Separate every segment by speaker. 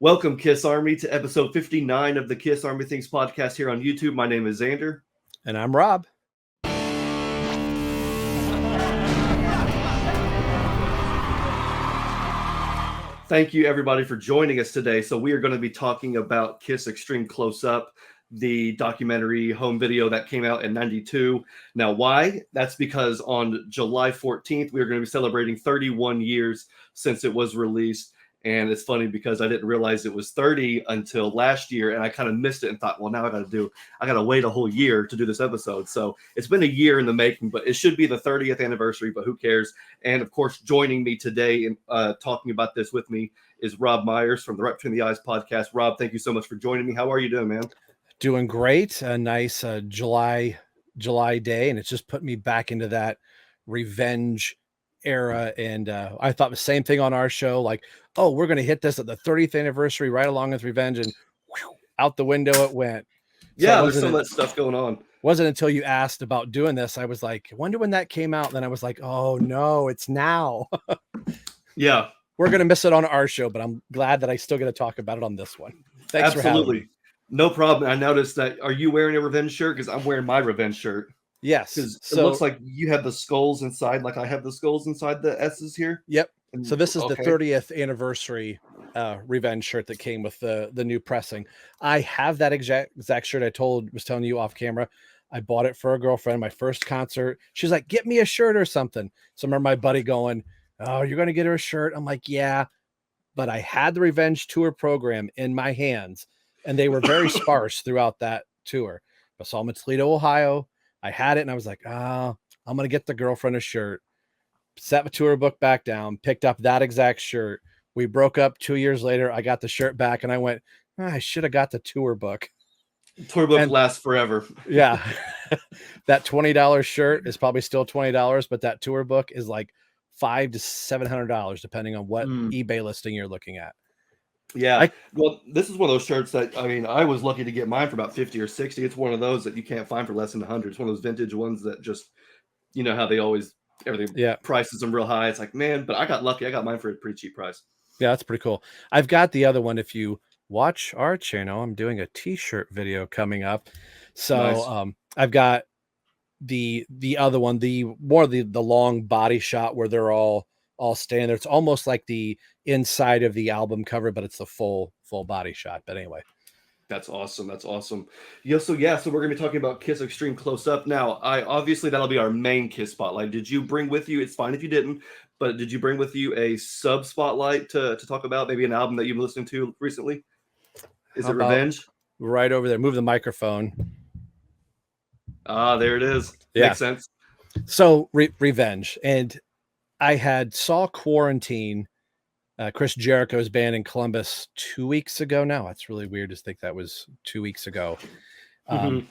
Speaker 1: Welcome, Kiss Army, to episode 59 of the Kiss Army Things podcast here on YouTube. My name is Xander.
Speaker 2: And I'm Rob.
Speaker 1: Thank you, everybody, for joining us today. So we are going to be talking about Kiss X-treme Close Up, the documentary home video that came out in 92. Now, why? That's because on July 14th, we are going to be celebrating 31 years since it was released. And it's funny because I didn't realize it was 30 until last year, and I kind of missed it and thought, well, now I got to wait a whole year to do this episode. So it's been a year in the making, but it should be the 30th anniversary, but who cares? And of course, joining me today and talking about this with me is Rob Myers from the Right Between the Eyes podcast. Rob, thank you so much for joining me. How are you doing, man?
Speaker 2: Doing great. A nice July day, and it's just put me back into that revenge era. And I thought the same thing on our show, like, oh, we're going to hit this at the 30th anniversary right along with revenge, and whew, out the window it went.
Speaker 1: Yeah, there's so much stuff going on.
Speaker 2: Wasn't until you asked about doing this, I was like, I wonder when that came out. Then I was like, oh no, it's now.
Speaker 1: Yeah.
Speaker 2: We're going to miss it on our show, but I'm glad that I still get to talk about it on this one. Thanks for having me.
Speaker 1: No problem. I noticed that. Are you wearing a revenge shirt? Because I'm wearing my revenge shirt.
Speaker 2: Yes.
Speaker 1: So, it looks like you have the skulls inside, like I have the skulls inside the S's here.
Speaker 2: Yep. So this is the 30th anniversary revenge shirt that came with the new pressing. I have that exact shirt. Was telling you off camera. I bought it for a girlfriend, my first concert. She's like, get me a shirt or something. So I remember my buddy going, oh, you're going to get her a shirt? I'm like, yeah. But I had the revenge tour program in my hands, and they were very sparse throughout that tour. I saw them in Toledo, Ohio. I had it, and I was like, I'm going to get the girlfriend a shirt. Set the tour book back down, picked up that exact shirt. We broke up 2 years later. I got the shirt back, and I went, I should have got the tour book.
Speaker 1: Tour book lasts forever.
Speaker 2: Yeah. That $20 shirt is probably still $20, but that tour book is like $500 to $700, depending on what eBay listing you're looking at.
Speaker 1: Yeah. Well, this is one of those shirts that, I mean, I was lucky to get mine for about 50 or 60. It's one of those that you can't find for less than 100. It's one of those vintage ones that just, you know how they always, everything prices them real high. It's like, man, but I got lucky. I got mine for a pretty cheap price.
Speaker 2: Yeah, that's pretty cool. I've got the other one. If you watch our channel, I'm doing a t-shirt video coming up. So nice. I've got the other one, the long body shot where they're all standing there. It's almost like the inside of the album cover, but it's the full body shot. But anyway,
Speaker 1: that's awesome. Yeah. So we're gonna be talking about Kiss X-treme Close Up. Now, obviously that'll be our main Kiss spotlight. Did you bring with you? It's fine if you didn't, but did you bring with you a sub spotlight to talk about? Maybe an album that you've been listening to recently? Is it Revenge?
Speaker 2: Right over there. Move the microphone.
Speaker 1: There it is. Yeah. Makes sense.
Speaker 2: So Revenge. And I saw Quarantine, Chris Jericho's band in Columbus 2 weeks ago now. That's really weird to think that was 2 weeks ago. And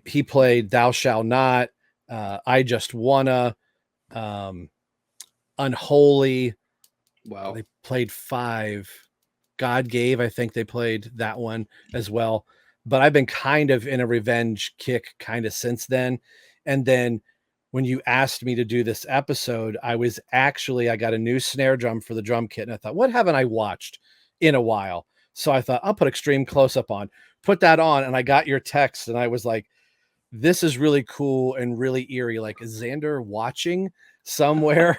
Speaker 2: he played Thou Shall Not, I Just Wanna, Unholy.
Speaker 1: Wow.
Speaker 2: They played 5. God Gave, I think they played that one as well. But I've been kind of in a revenge kick kind of since then. And then when you asked me to do this episode, I got a new snare drum for the drum kit. And I thought, what haven't I watched in a while? So I thought, I'll put X-treme Close Up on, put that on. And I got your text and I was like, this is really cool and really eerie. Like, is Xander watching somewhere?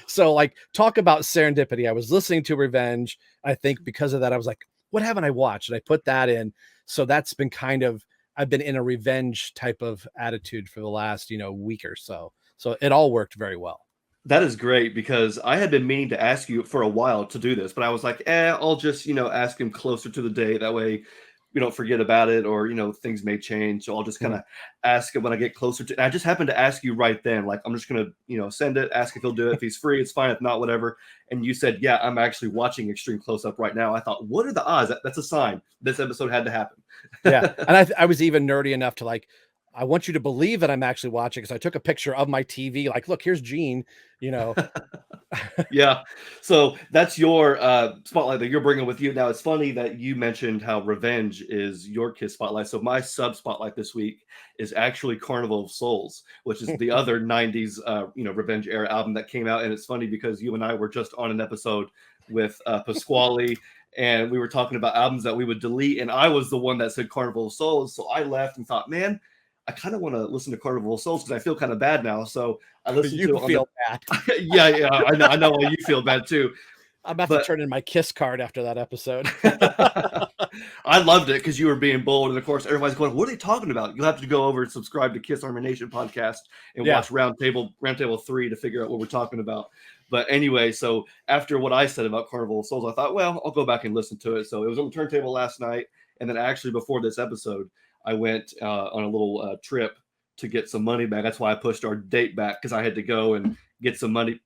Speaker 2: So like, talk about serendipity. I was listening to Revenge. I think because of that, I was like, what haven't I watched? And I put that in. So that's been I've been in a revenge type of attitude for the last, week or so. So it all worked very well.
Speaker 1: That is great because I had been meaning to ask you for a while to do this, but I was like, I'll just, ask him closer to the day. That way we don't forget about it or, things may change. So I'll just kind of ask him when I get closer to, and I just happened to ask you right then, like, I'm just going to, send it, ask if he'll do it. If he's free, it's fine. If not, whatever. And you said, yeah, I'm actually watching X-treme Close Up right now. I thought, what are the odds? That's a sign this episode had to happen.
Speaker 2: Yeah. And I was even nerdy enough to like, I want you to believe that I'm actually watching because I took a picture of my TV. Like, look, here's Gene,
Speaker 1: Yeah. So that's your spotlight that you're bringing with you. Now, it's funny that you mentioned how Revenge is your Kiss spotlight. So my sub spotlight this week is actually Carnival of Souls, which is the other 90s, Revenge era album that came out. And it's funny because you and I were just on an episode with Pasquale, and we were talking about albums that we would delete, and I was the one that said Carnival of Souls, so I left and thought, man, I kind of want to listen to Carnival of Souls because I feel kind of bad now. So I listened
Speaker 2: You
Speaker 1: to it on
Speaker 2: feel bad.
Speaker 1: yeah, I know why you feel bad too.
Speaker 2: I'm about to turn in my Kiss card after that episode.
Speaker 1: I loved it because you were being bold, and of course, everybody's going, "What are they talking about?" You'll have to go over and subscribe to Kiss Army Nation podcast and watch Roundtable 3 to figure out what we're talking about. But anyway, so after what I said about Carnival of Souls, I thought, well, I'll go back and listen to it. So it was on the turntable last night, and then actually before this episode, I went on a little trip to get some money back. That's why I pushed our date back because I had to go and get some money.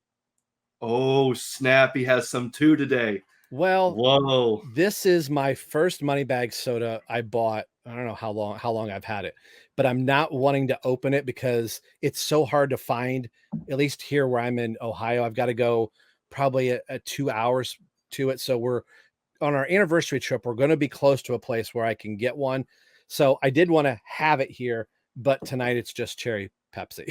Speaker 1: Oh, snap. He has some too today.
Speaker 2: Well,
Speaker 1: whoa.
Speaker 2: This is my first money bag soda I bought. I don't know how long I've had it, but I'm not wanting to open it because it's so hard to find, at least here where I'm in Ohio. I've got to go probably a 2 hours to it. So we're on our anniversary trip. We're going to be close to a place where I can get one. So I did want to have it here, but tonight it's just cherry Pepsi.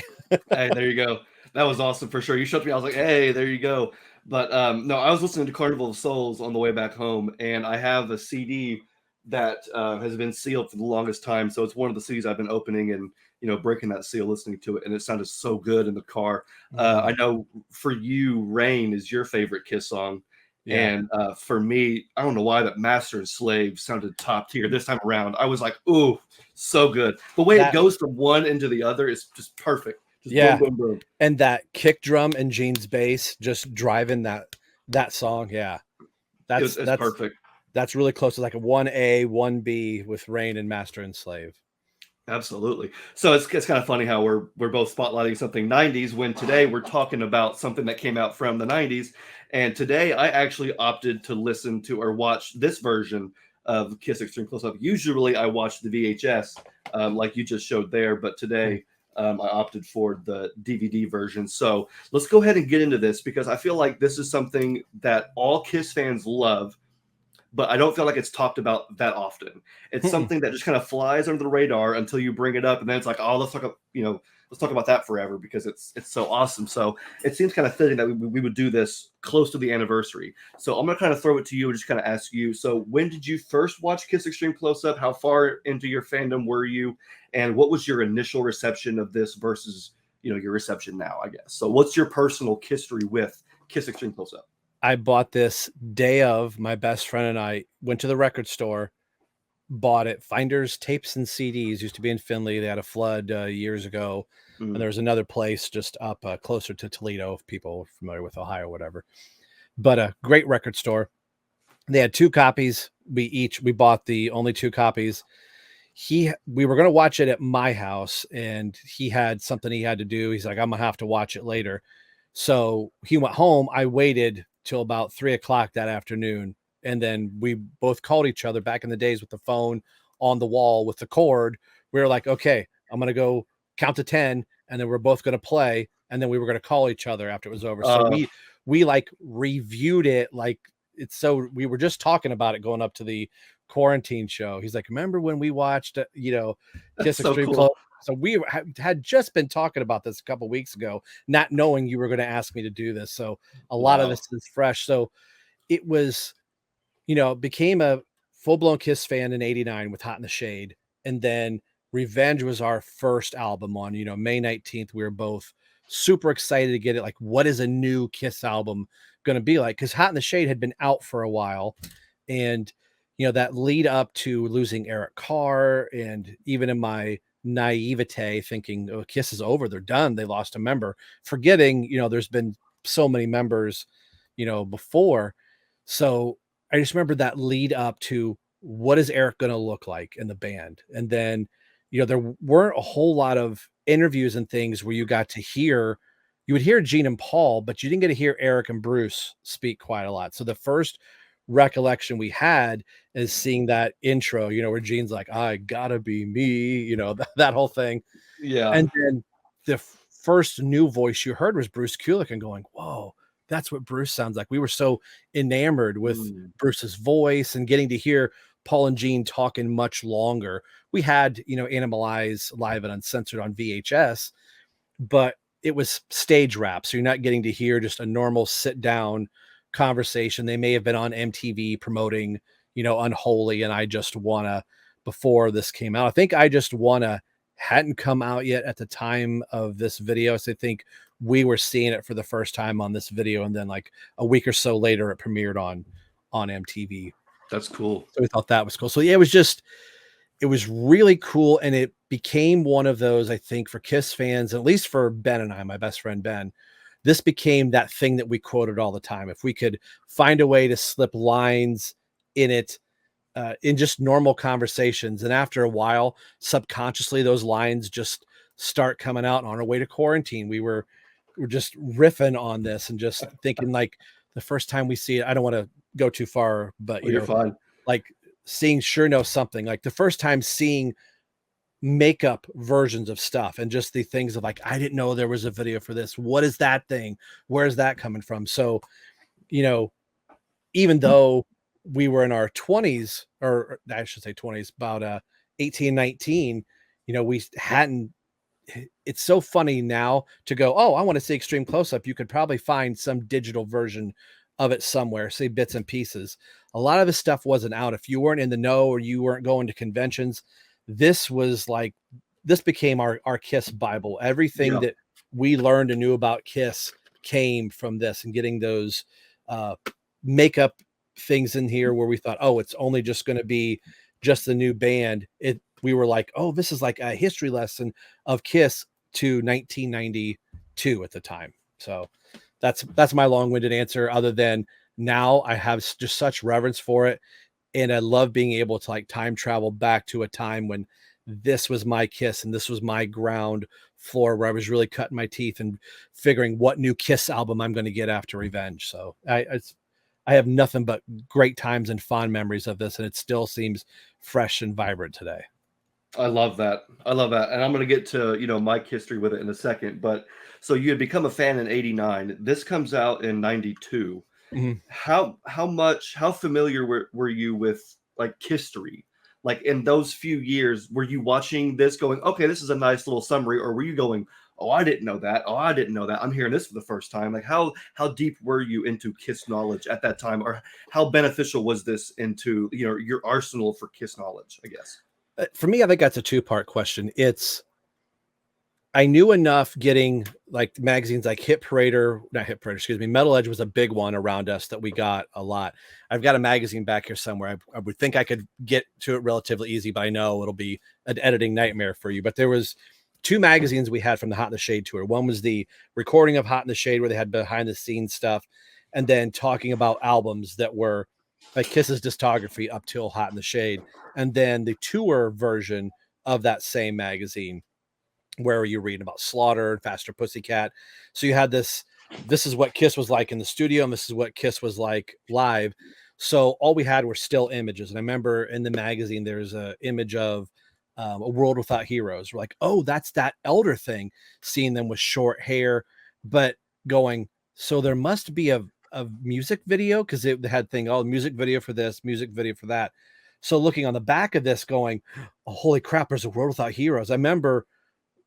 Speaker 1: Hey, there you go. That was awesome for sure. You showed me. I was like, hey, there you go. But no, I was listening to Carnival of Souls on the way back home, and I have a CD that has been sealed for the longest time. So it's one of the CDs I've been opening and breaking that seal, listening to it, and it sounded so good in the car. I know for you, "Rain" is your favorite Kiss song. Yeah. And for me, I don't know why, but "Master and Slave" sounded top tier this time around. I was like, ooh, so good. The way it goes from one into the other is just perfect. Just boom, boom, boom.
Speaker 2: And that kick drum and Gene's bass just driving that song. Yeah. That's
Speaker 1: perfect.
Speaker 2: That's really close to like a 1A, 1B with "Rain" and "Master and Slave."
Speaker 1: Absolutely. So it's kind of funny how we're both spotlighting something 90s when today we're talking about something that came out from the 90s. And today I actually opted to listen to or watch this version of Kiss Extreme Close Up. Usually I watch the VHS like you just showed there, but today I opted for the DVD version. So let's go ahead and get into this because I feel like this is something that all Kiss fans love, but I don't feel like it's talked about that often. It's something that just kind of flies under the radar until you bring it up, and then it's like, oh, let's talk about that forever because it's so awesome. So it seems kind of fitting that we would do this close to the anniversary. So I'm gonna kind of throw it to you and just kind of ask you. So when did you first watch Kiss Extreme Close Up? How far into your fandom were you, and what was your initial reception of this versus your reception now? I guess. So what's your personal history with Kiss Extreme Close Up?
Speaker 2: I bought this day of. My best friend and I went to the record store, bought it. Finders Tapes and CDs used to be in Findlay. They had a flood years ago. And there was another place just up closer to Toledo, if people are familiar with Ohio or whatever. But a great record store. They had 2 copies. We bought the only 2 copies. We were going to watch it at my house, and he had something he had to do. He's like, I'm going to have to watch it later. So he went home. I waited till about 3:00 that afternoon. And then we both called each other back in the days with the phone on the wall with the cord. We were like, okay, I'm going to go count to 10. And then we're both going to play. And then we were going to call each other after it was over. So we like reviewed it. Like we were just talking about it going up to the quarantine show. He's like, remember when we watched, Kiss Extreme Close? So we had just been talking about this a couple of weeks ago, not knowing you were going to ask me to do this. So a lot of this is fresh. So it was, became a full-blown Kiss fan in '89 with Hot in the Shade. And then Revenge was our first album on, May 19th. We were both super excited to get it. Like, what is a new Kiss album going to be like? Because Hot in the Shade had been out for a while. And, that lead up to losing Eric Carr, and even in my naivete thinking, oh, Kiss is over, they're done, they lost a member, forgetting there's been so many members before. So I just remember that lead up to what is Eric going to look like in the band. And then there weren't a whole lot of interviews and things where you would hear Gene and Paul, but you didn't get to hear Eric and Bruce speak quite a lot. So the first recollection we had is seeing that intro, where Gene's like, I gotta be me, that whole thing.
Speaker 1: Yeah.
Speaker 2: And then the first new voice you heard was Bruce Kulick, and going, whoa, that's what Bruce sounds like. We were so enamored with Bruce's voice and getting to hear Paul and Gene talking much longer. We had, Animalize live and uncensored on VHS, but it was stage rap. So you're not getting to hear just a normal sit down conversation. They may have been on MTV promoting, Unholy and I Just Wanna before this came out. I think I Just Wanna hadn't come out yet at the time of this video. So I think we were seeing it for the first time on this video, and then like a week or so later, it premiered on MTV.
Speaker 1: That's cool.
Speaker 2: So we thought that was cool. So yeah, it was really cool, and it became one of those, I think, for Kiss fans, at least for Ben and I, my best friend Ben. This became that thing that we quoted all the time. If we could find a way to slip lines in it, in just normal conversations, and after a while, subconsciously, those lines just start coming out. On our way to quarantine, we're just riffing on this and just thinking, like, the first time we see it, I don't want to go too far, but
Speaker 1: Well, you're fine.
Speaker 2: like seeing Sure Know Something, like the first time seeing makeup versions of stuff and just the things of like, I didn't know there was a video for this. What is that thing? Where's that coming from? So, you know, even though we were in our 20s, or I should say 20s, about 18, 19, we hadn't. It's so funny now to go, oh, I want to see Extreme Close Up. You could probably find some digital version of it somewhere, say bits and pieces. A lot of this stuff wasn't out. If you weren't in the know or you weren't going to conventions, this became our Kiss Bible. Everything that we learned and knew about Kiss came from this, and getting those makeup things in here where we thought, oh, it's only just going to be just the new band. We were like, oh, this is like a history lesson of Kiss to 1992 at the time. So that's my long-winded answer, other than now I have just such reverence for it. And I love being able to like time travel back to a time when this was my Kiss and this was my ground floor, where I was really cutting my teeth and figuring what new Kiss album I'm going to get after Revenge. So I have nothing but great times and fond memories of this, and it still seems fresh and vibrant today.
Speaker 1: I love that. I love that. And I'm going to get to, my history with it in a second. But so you had become a fan in 89. This comes out in 92.
Speaker 2: Mhm.
Speaker 1: How familiar were you with like history? Like in those few years, were you watching this going, okay, this is a nice little summary, or were you going, oh, I didn't know that. Oh, I didn't know that. I'm hearing this for the first time. Like how deep were you into Kiss knowledge at that time, or how beneficial was this into, your arsenal for Kiss knowledge, I guess?
Speaker 2: For me, I think that's a two-part question. I knew enough getting like magazines like Metal Edge was a big one around us that we got a lot. I've got a magazine back here somewhere. I would think I could get to it relatively easy, but I know it'll be an editing nightmare for you. But there was two magazines we had from the Hot in the Shade tour. One was the recording of Hot in the Shade, where they had behind the scenes stuff, and then talking about albums that were like Kiss's discography up till Hot in the Shade, and then the tour version of that same magazine, where you're reading about Slaughter and Faster Pussycat. So you had this is what Kiss was like in the studio, and this is what Kiss was like live. So all we had were still images. And I remember in the magazine, there's an image of A World Without Heroes. We're like, oh, that's that Elder thing, seeing them with short hair, but going, so there must be a music video, because they had music video for this, music video for that. So looking on the back of this going, oh, holy crap, there's A World Without Heroes. I remember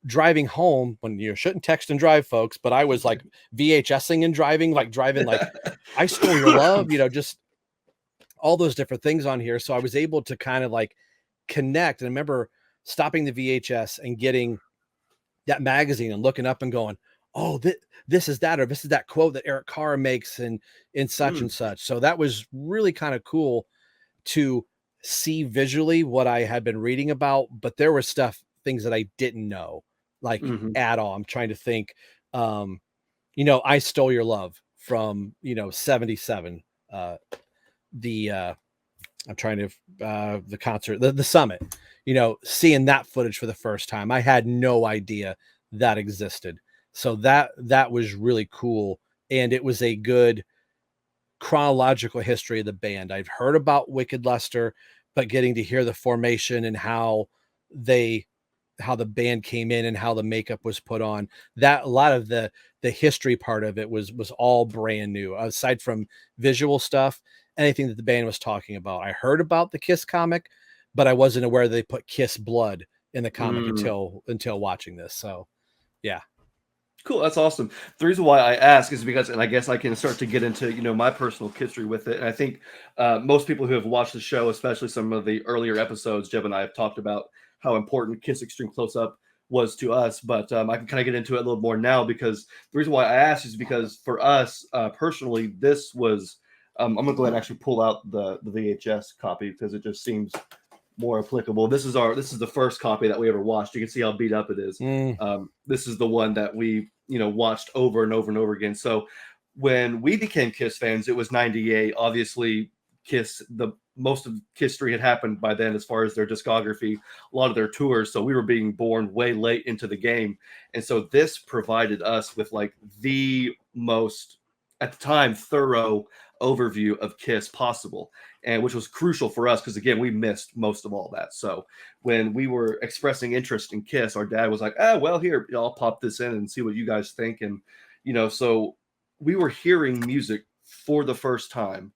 Speaker 2: driving home, when you shouldn't text and drive, folks, but I was like VHSing and driving like I Stole Your Love, just all those different things on here. So I was able to kind of like connect. And I remember stopping the VHS and getting that magazine and looking up and going, oh, this is that, or this is that quote that Eric Carr makes in such and such. So that was really kind of cool to see visually what I had been reading about, but there was things that I didn't know, like at all. I'm trying to think, I Stole Your Love from, 77, I'm trying to, the concert, the Summit, seeing that footage for the first time. I had no idea that existed. So that was really cool. And it was a good chronological history of the band. I've heard about Wicked Lester, but getting to hear the formation and how the band came in and how the makeup was put on, that a lot of the history part of it was all brand new. Aside from visual stuff, anything that the band was talking about. I heard about the Kiss comic, but I wasn't aware they put Kiss blood in the comic until watching this. So yeah.
Speaker 1: Cool, that's awesome. The reason why I ask is because, and I guess I can start to get into, my personal history with it. And I think most people who have watched the show, especially some of the earlier episodes, Jeb and I have talked about how important Kiss Extreme Close Up was to us. But I can kind of get into it a little more now because the reason why I asked is because for us personally, this was. I'm gonna go ahead and actually pull out the VHS copy because it just seems more applicable. This is the first copy that we ever watched. You can see how beat up it is.
Speaker 2: Mm.
Speaker 1: This is the one that we watched over and over and over again. So when we became Kiss fans, it was '98. Obviously, Kiss the most of history had happened by then as far as their discography, a lot of their tours. So we were being born way late into the game, and so this provided us with like the most at the time thorough overview of Kiss possible, and which was crucial for us because again we missed most of all that. So when we were expressing interest in Kiss, our dad was like, "Ah, well, here, I'll pop this in and see what you guys think." And so we were hearing music for the first time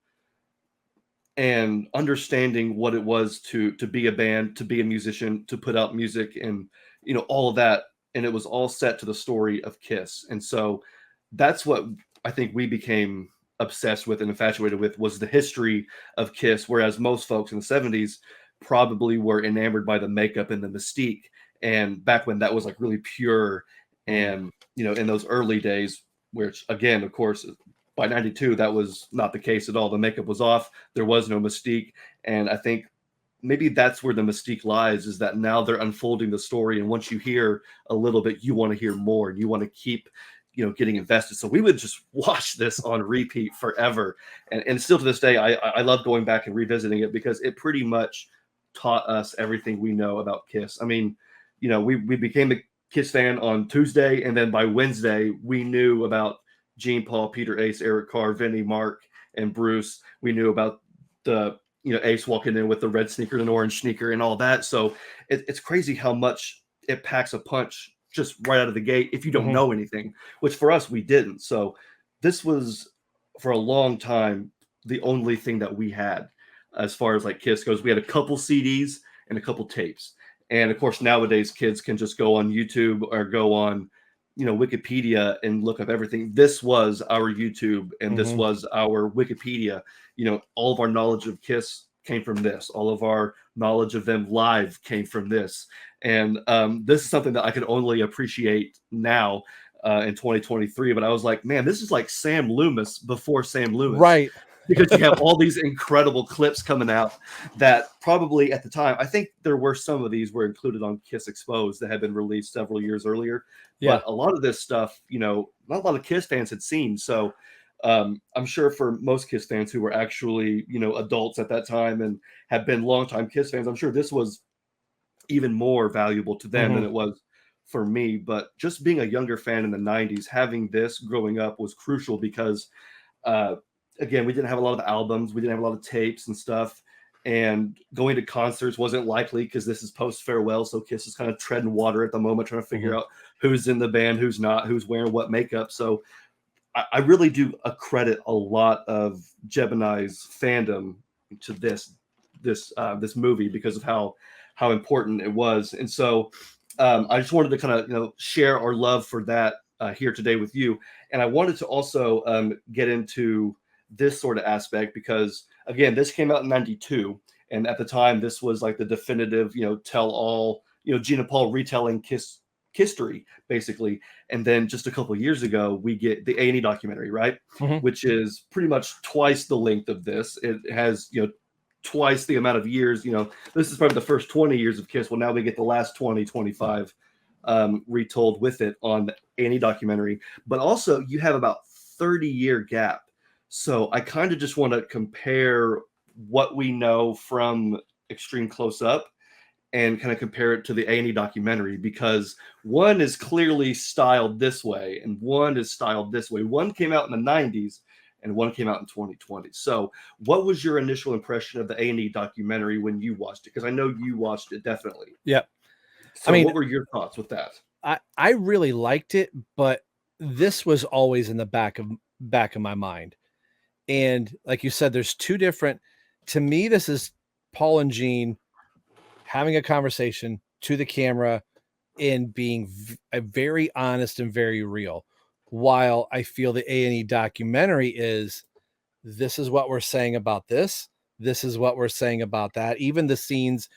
Speaker 1: and understanding what it was to be a band, to be a musician, to put out music, and all of that. And it was all set to the story of Kiss. And so that's what I think we became obsessed with and infatuated with was the history of Kiss, whereas most folks in the '70s probably were enamored by the makeup and the mystique. And back when that was like really pure, and in those early days, which again, of course, by '92, that was not the case at all. The makeup was off. There was no mystique. And I think maybe that's where the mystique lies, is that now they're unfolding the story. And once you hear a little bit, you want to hear more and you want to keep, getting invested. So we would just watch this on repeat forever. And still to this day, I love going back and revisiting it because it pretty much taught us everything we know about Kiss. I mean, we became a Kiss fan on Tuesday. And then by Wednesday, we knew about Gene, Paul, Peter, Ace, Eric Carr, Vinny, Mark, and Bruce. We knew about the Ace walking in with the red sneaker and orange sneaker and all that. So it's crazy how much it packs a punch just right out of the gate if you don't know anything, which for us we didn't. So this was for a long time the only thing that we had as far as like Kiss goes. We had a couple CDs and a couple tapes. And of course nowadays kids can just go on YouTube or go on Wikipedia and look up everything. This was our YouTube and this was our Wikipedia. All of our knowledge of Kiss came from this. All of our knowledge of them live came from this. And this is something that I could only appreciate now in 2023. But I was like, man, this is like Sam Loomis before Sam Loomis.
Speaker 2: Right.
Speaker 1: Because you have all these incredible clips coming out that probably at the time, I think there were some of these were included on Kiss Exposed that had been released several years earlier.
Speaker 2: Yeah.
Speaker 1: But a lot of this stuff, not a lot of Kiss fans had seen. So I'm sure for most Kiss fans who were actually, adults at that time and have been longtime Kiss fans, I'm sure this was even more valuable to them than it was for me. But just being a younger fan in the '90s, having this growing up was crucial because again, we didn't have a lot of albums. We didn't have a lot of tapes and stuff. And going to concerts wasn't likely because this is post farewell. So Kiss is kind of treading water at the moment, trying to figure out who's in the band, who's not, who's wearing what makeup. So I really do accredit a lot of Jeb and I's fandom to this movie because of how important it was. And so I just wanted to kind of share our love for that here today with you. And I wanted to also get into this sort of aspect because again, this came out in '92, and at the time this was like the definitive tell all Gina Paul retelling Kiss history basically. And then just a couple of years ago we get the A&E documentary, right? Which is pretty much twice the length of this. It has twice the amount of years. This is probably the first 20 years of Kiss. Well, now we get the last 20-25 retold with it on the A&E documentary. But also you have about 30-year gap. So I kind of just want to compare what we know from Extreme Close Up and kind of compare it to the A&E documentary, because one is clearly styled this way and one is styled this way. One came out in the '90s and one came out in 2020. So what was your initial impression of the A&E documentary when you watched it? Because I know you watched it definitely.
Speaker 2: Yeah.
Speaker 1: So what were your thoughts with that?
Speaker 2: I really liked it, but this was always in the back of my mind. And like you said, there's two different, to me, this is Paul and Gene having a conversation to the camera, in being very honest and very real. While I feel the A&E documentary is, this is what we're saying about this. This is what we're saying about that. Even the scenes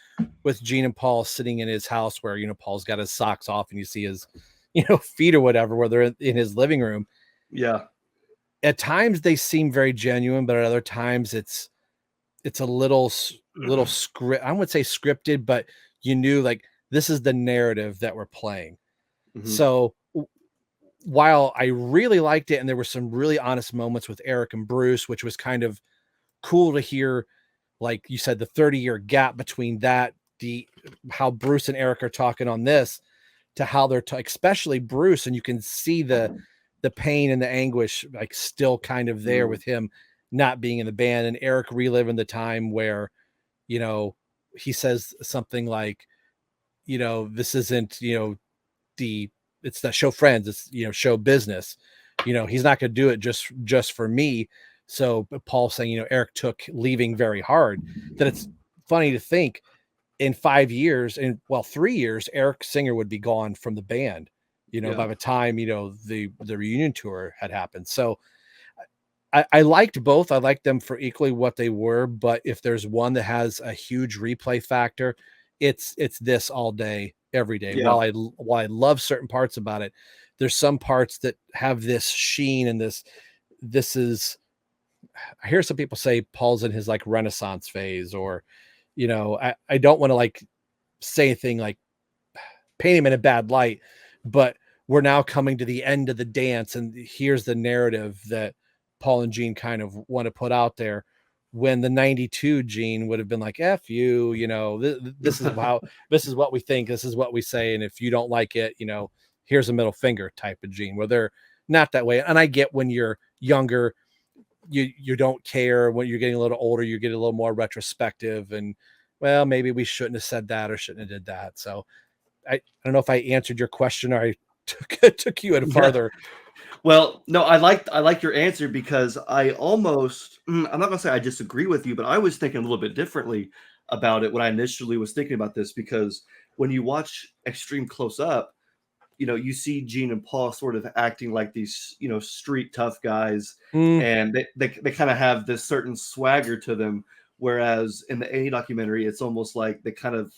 Speaker 2: with Gene and Paul sitting in his house where, Paul's got his socks off and you see his, feet or whatever, where they're in his living room.
Speaker 1: Yeah.
Speaker 2: At times they seem very genuine, but at other times it's a little script. I wouldn't say scripted, but you knew like this is the narrative that we're playing.
Speaker 1: Mm-hmm.
Speaker 2: So while I really liked it, and there were some really honest moments with Eric and Bruce, which was kind of cool to hear, like you said, the 30-year gap between that, how Bruce and Eric are talking on this to how they're especially Bruce, and you can see the pain and the anguish like still kind of there with him not being in the band, and Eric reliving the time where, he says something like, this isn't, it's the show friends, it's, show business, he's not going to do it just for me. So Paul saying, Eric took leaving very hard, that it's funny to think in 5 years, and 3 years, Eric Singer would be gone from the band, by the time, the reunion tour had happened. So I liked both. I liked them for equally what they were, but if there's one that has a huge replay factor, it's this all day, every day.
Speaker 1: Yeah.
Speaker 2: While I love certain parts about it, there's some parts that have this sheen and this is, I hear some people say Paul's in his like Renaissance phase, or, I don't want to like say anything like paint him in a bad light, but we're now coming to the end of the dance, and here's the narrative that Paul and Gene kind of want to put out there, when the 92 Gene would have been like, F you, this is how, this is what we think, this is what we say, and if you don't like it, here's a middle finger type of Gene, where they're not that way. And I get when you're younger, you don't care. When you're getting a little older, you get a little more retrospective, and well, maybe we shouldn't have said that or shouldn't have did that. So I don't know if I answered your question or I took you in farther.
Speaker 1: Well, no, I like your answer, because I almost, I'm not gonna say I disagree with you, but I was thinking a little bit differently about it when I initially was thinking about this, because when you watch Extreme close up, you see Gene and Paul sort of acting like these, street tough guys, and they kind of have this certain swagger to them. Whereas in the A documentary, it's almost like they kind of,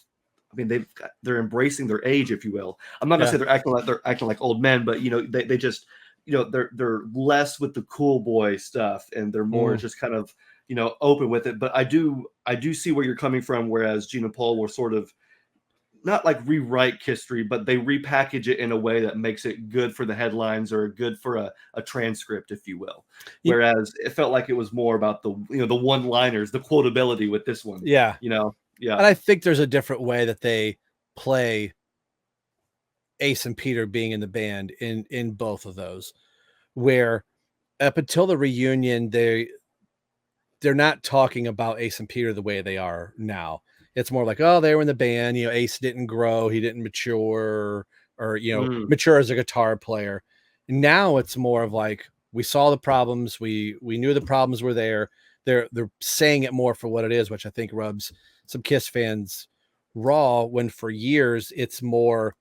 Speaker 1: I mean, they're embracing their age, if you will. I'm not gonna say they're acting like old men, but they just, they're less with the cool boy stuff, and they're more just kind of, open with it. But I do see where you're coming from. Whereas Gene and Paul were sort of not like rewrite history, but they repackage it in a way that makes it good for the headlines, or good for a transcript, if you will. Whereas it felt like it was more about the, the one-liners, the quotability with this one.
Speaker 2: Yeah.
Speaker 1: Yeah.
Speaker 2: And I think there's a different way that they play Ace and Peter being in the band in both of those, where up until the reunion, they're not talking about Ace and Peter the way they are now. It's more like, oh, they were in the band, Ace didn't grow, he didn't mature, or mature as a guitar player. Now it's more of like, we saw the problems, we knew the problems were there. They're saying it more for what it is, which I think rubs some Kiss fans raw, when for years it's more,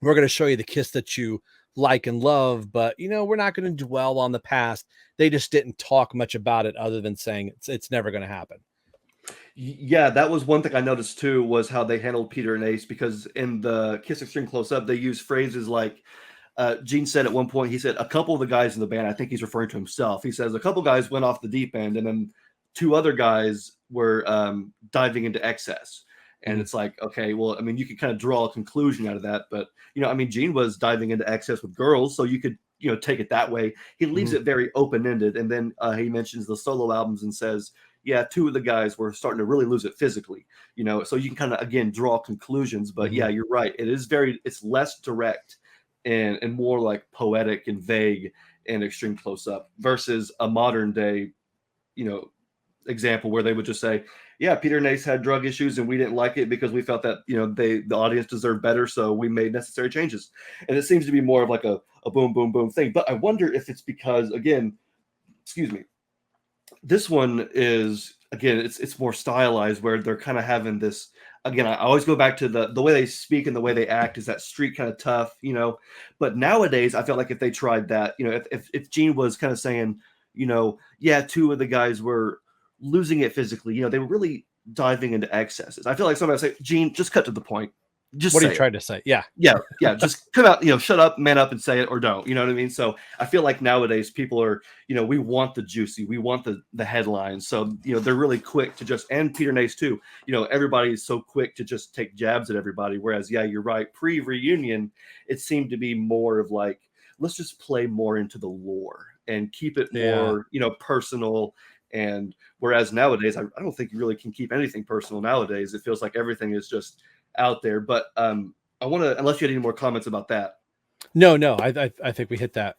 Speaker 2: we're going to show you the Kiss that you like and love, but we're not going to dwell on the past. They just didn't talk much about it, other than saying it's never going to happen.
Speaker 1: Yeah, that was one thing I noticed too, was how they handled Peter and Ace, because in the Kiss Extreme close up, they use phrases like, Gene said at one point, he said, a couple of the guys in the band, I think he's referring to himself, he says a couple guys went off the deep end, and then 2 other guys were diving into excess. And it's like, okay, well, I mean, you could kind of draw a conclusion out of that, but I mean, Gene was diving into excess with girls, so you could take it that way. He leaves it very open-ended, and then he mentions the solo albums and says, yeah, 2 of the guys were starting to really lose it physically, so you can kind of, again, draw conclusions. But yeah, you're right, it's less direct and more like poetic and vague and Extreme close up, versus a modern day example where they would just say, yeah, Peter and Ace had drug issues and we didn't like it because we felt that the audience deserved better, so we made necessary changes. And it seems to be more of like a boom boom boom thing. But I wonder if it's because, again, excuse me, this one is, again, it's more stylized, where they're kind of having this again, I always go back to the way they speak and the way they act is that street kind of tough, you know. But nowadays, I felt like if they tried that, you know, if Gene was kind of saying, you know, yeah, two of the guys were losing it physically, you know, they were really diving into excesses. I feel like somebody would say, Gene, just cut to the point, just
Speaker 2: What are you
Speaker 1: say it.
Speaker 2: trying to say? Yeah.
Speaker 1: Yeah, yeah, just come out, you know, shut up, man up, and say it, or don't. You know what I mean? So I feel like nowadays people are, you know, we want the juicy, we want the headlines. So you know, they're really quick to just, and Peter Nace too. You know, everybody's so quick to just take jabs at everybody. Whereas, yeah, you're right. Pre-reunion, it seemed to be more of like, let's just play more into the lore and keep it
Speaker 2: Yeah.
Speaker 1: more, you know, personal. And whereas nowadays, I don't think you really can keep anything personal nowadays. It feels like everything is just out there. But I want to, unless you had any more comments about that.
Speaker 2: No, no, I think we hit that.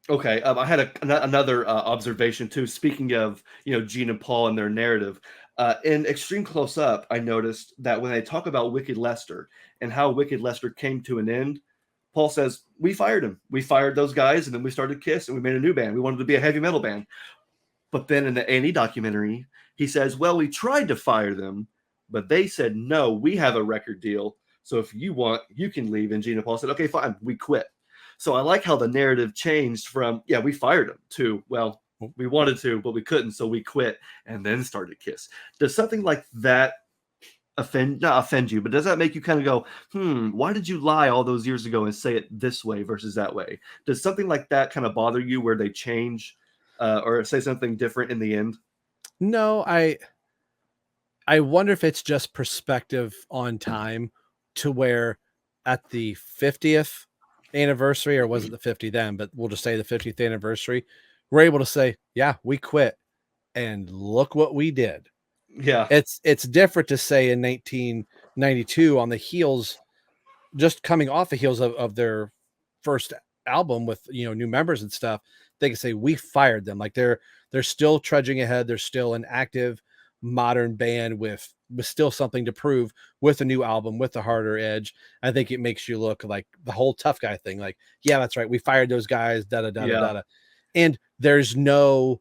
Speaker 1: Okay, I had another observation too. Speaking of, you know, Gene and Paul and their narrative, in Extreme Close Up, I noticed that when they talk about Wicked Lester and how Wicked Lester came to an end, Paul says, "We fired him. We fired those guys, and then we started Kiss, and we made a new band. We wanted to be a heavy metal band." But then in the A&E documentary, he says, "Well, we tried to fire them, but they said no. We have a record deal, so if you want, you can leave." And Gene and Paul said, "Okay, fine, we quit." So I like how the narrative changed from, yeah, we fired him, to, well, we wanted to, but we couldn't, so we quit and then started Kiss. Does something like that not offend you, but does that make you kind of go, why did you lie all those years ago and say it this way versus that way? Does something like that kind of bother you where they change or say something different in the end?
Speaker 2: No, I wonder if it's just perspective on time, to where at the 50th anniversary, or was it the 50 then, but we'll just say the 50th anniversary, we're able to say, yeah, we quit and look what we did.
Speaker 1: Yeah.
Speaker 2: It's different to say in 1992, on the heels, just coming off the heels of their first album with, you know, new members and stuff, they can say we fired them. Like they're still trudging ahead. They're still an active modern band with still something to prove, with a new album, with a harder edge. I think it makes you look like the whole tough guy thing. Like, yeah, that's right. We fired those guys, da da da da
Speaker 1: Yeah.
Speaker 2: da. And there's no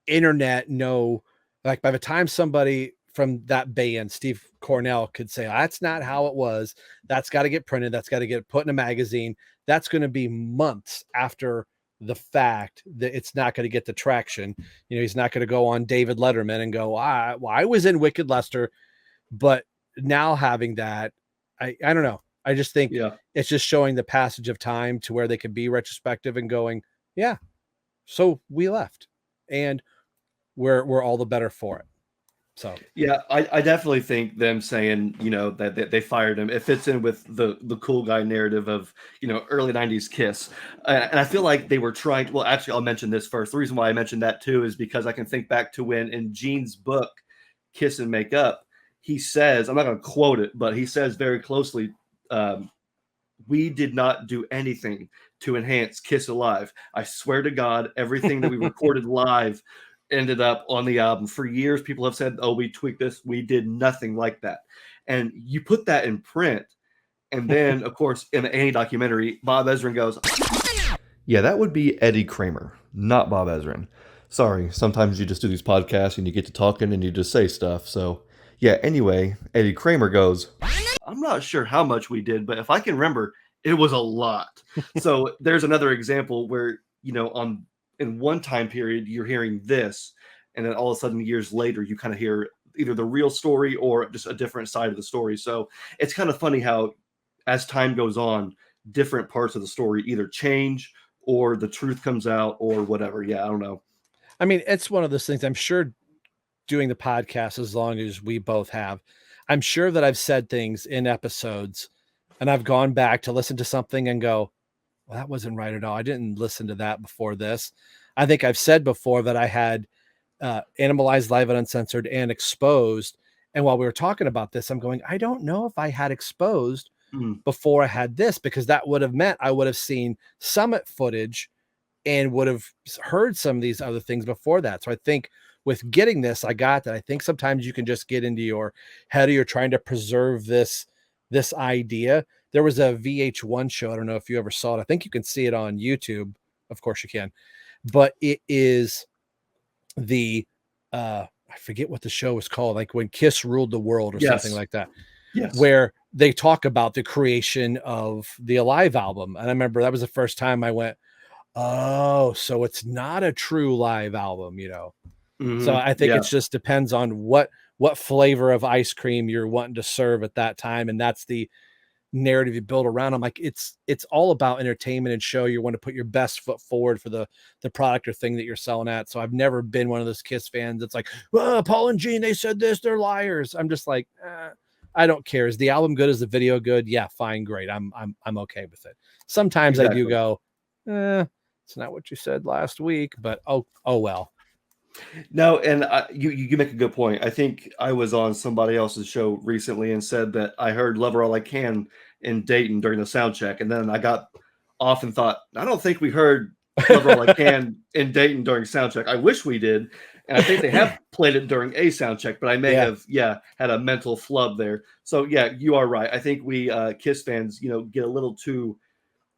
Speaker 2: internet, no, like by the time somebody from that band, Steve Cornell, could say that's not how it was, that's got to get printed, that's got to get put in a magazine, that's going to be months after the fact, that it's not going to get the traction. You know, he's not going to go on David Letterman and go, I was in Wicked Lester. But now having that, I don't know, I just think
Speaker 1: Yeah.
Speaker 2: it's just showing the passage of time to where they can be retrospective and going, yeah, so we left and we're all the better for it. So
Speaker 1: Yeah, I definitely think them saying, you know, that they fired him, it fits in with the cool guy narrative of, you know, early 90s Kiss. And I feel like they were trying, well, actually, I'll mention this first. The reason why I mentioned that too is because I can think back to when in Gene's book, Kiss and Make Up, he says, I'm not going to quote it, but he says very closely, we did not do anything to enhance Kiss Alive. I swear to God, everything that we recorded live ended up on the album. For years, people have said, oh, we tweaked this. We did nothing like that. And you put that in print. And then, of course, in the Annie documentary, Bob Ezrin goes, yeah, that would be Eddie Kramer, not Bob Ezrin. Sorry, sometimes you just do these podcasts and you get to talking and you just say stuff. So, yeah, anyway, Eddie Kramer goes, I'm not sure how much we did, but if I can remember, it was a lot. So there's another example where, you know, in one time period, you're hearing this, and then all of a sudden, years later, you kind of hear either the real story or just a different side of the story. So it's kind of funny how, as time goes on, different parts of the story either change or the truth comes out or whatever. Yeah, I don't know.
Speaker 2: I mean, it's one of those things. I'm sure, doing the podcast as long as we both have, I'm sure that I've said things in episodes and I've gone back to listen to something and go, well, that wasn't right at all. I didn't listen to that before this. I think I've said before that I had Animalized, Live and Uncensored, and Exposed. And while we were talking about this, I'm going, I don't know if I had Exposed
Speaker 1: Mm,
Speaker 2: before I had this, because that would have meant I would have seen Summit footage and would have heard some of these other things before that. So I think with getting this, I got that. I think sometimes you can just get into your head, or you're trying to preserve this idea. There was a VH1 show. I don't know if you ever saw it. I think you can see it on YouTube. Of course you can. But it is the I I forget what the show was called, like when Kiss ruled the world or something
Speaker 1: Yes.
Speaker 2: like that,
Speaker 1: Yes.
Speaker 2: where they talk about the creation of the Alive album. And I remember that was the first time I went, oh, so it's not a true live album, you know? So
Speaker 1: Hmm.
Speaker 2: I think
Speaker 1: Yeah.
Speaker 2: it's just depends on what flavor of ice cream you're wanting to serve at that time. And that's the narrative you build around them. Like it's all about entertainment and show. You want to put your best foot forward for the product or thing that you're selling at. So I've never been one of those Kiss fans that's like, well, Paul and Gene, they said this, they're liars. I'm just like, I don't care. Is the album good? Is the video good? Yeah, fine, great. I'm okay with it. Sometimes I do
Speaker 1: Exactly.
Speaker 2: go, it's not what you said last week, but oh well.
Speaker 1: No, and you make a good point. I think I was on somebody else's show recently and said that I heard "Love Her All I Can" in Dayton during the sound check, and then I got off and thought, I don't think we heard "Love Her All I Can" in Dayton during sound check. I wish we did, and I think they have played it during a sound check, but I may
Speaker 2: Yeah.
Speaker 1: have had a mental flub there. So yeah, you are right. I think we Kiss fans, get a little too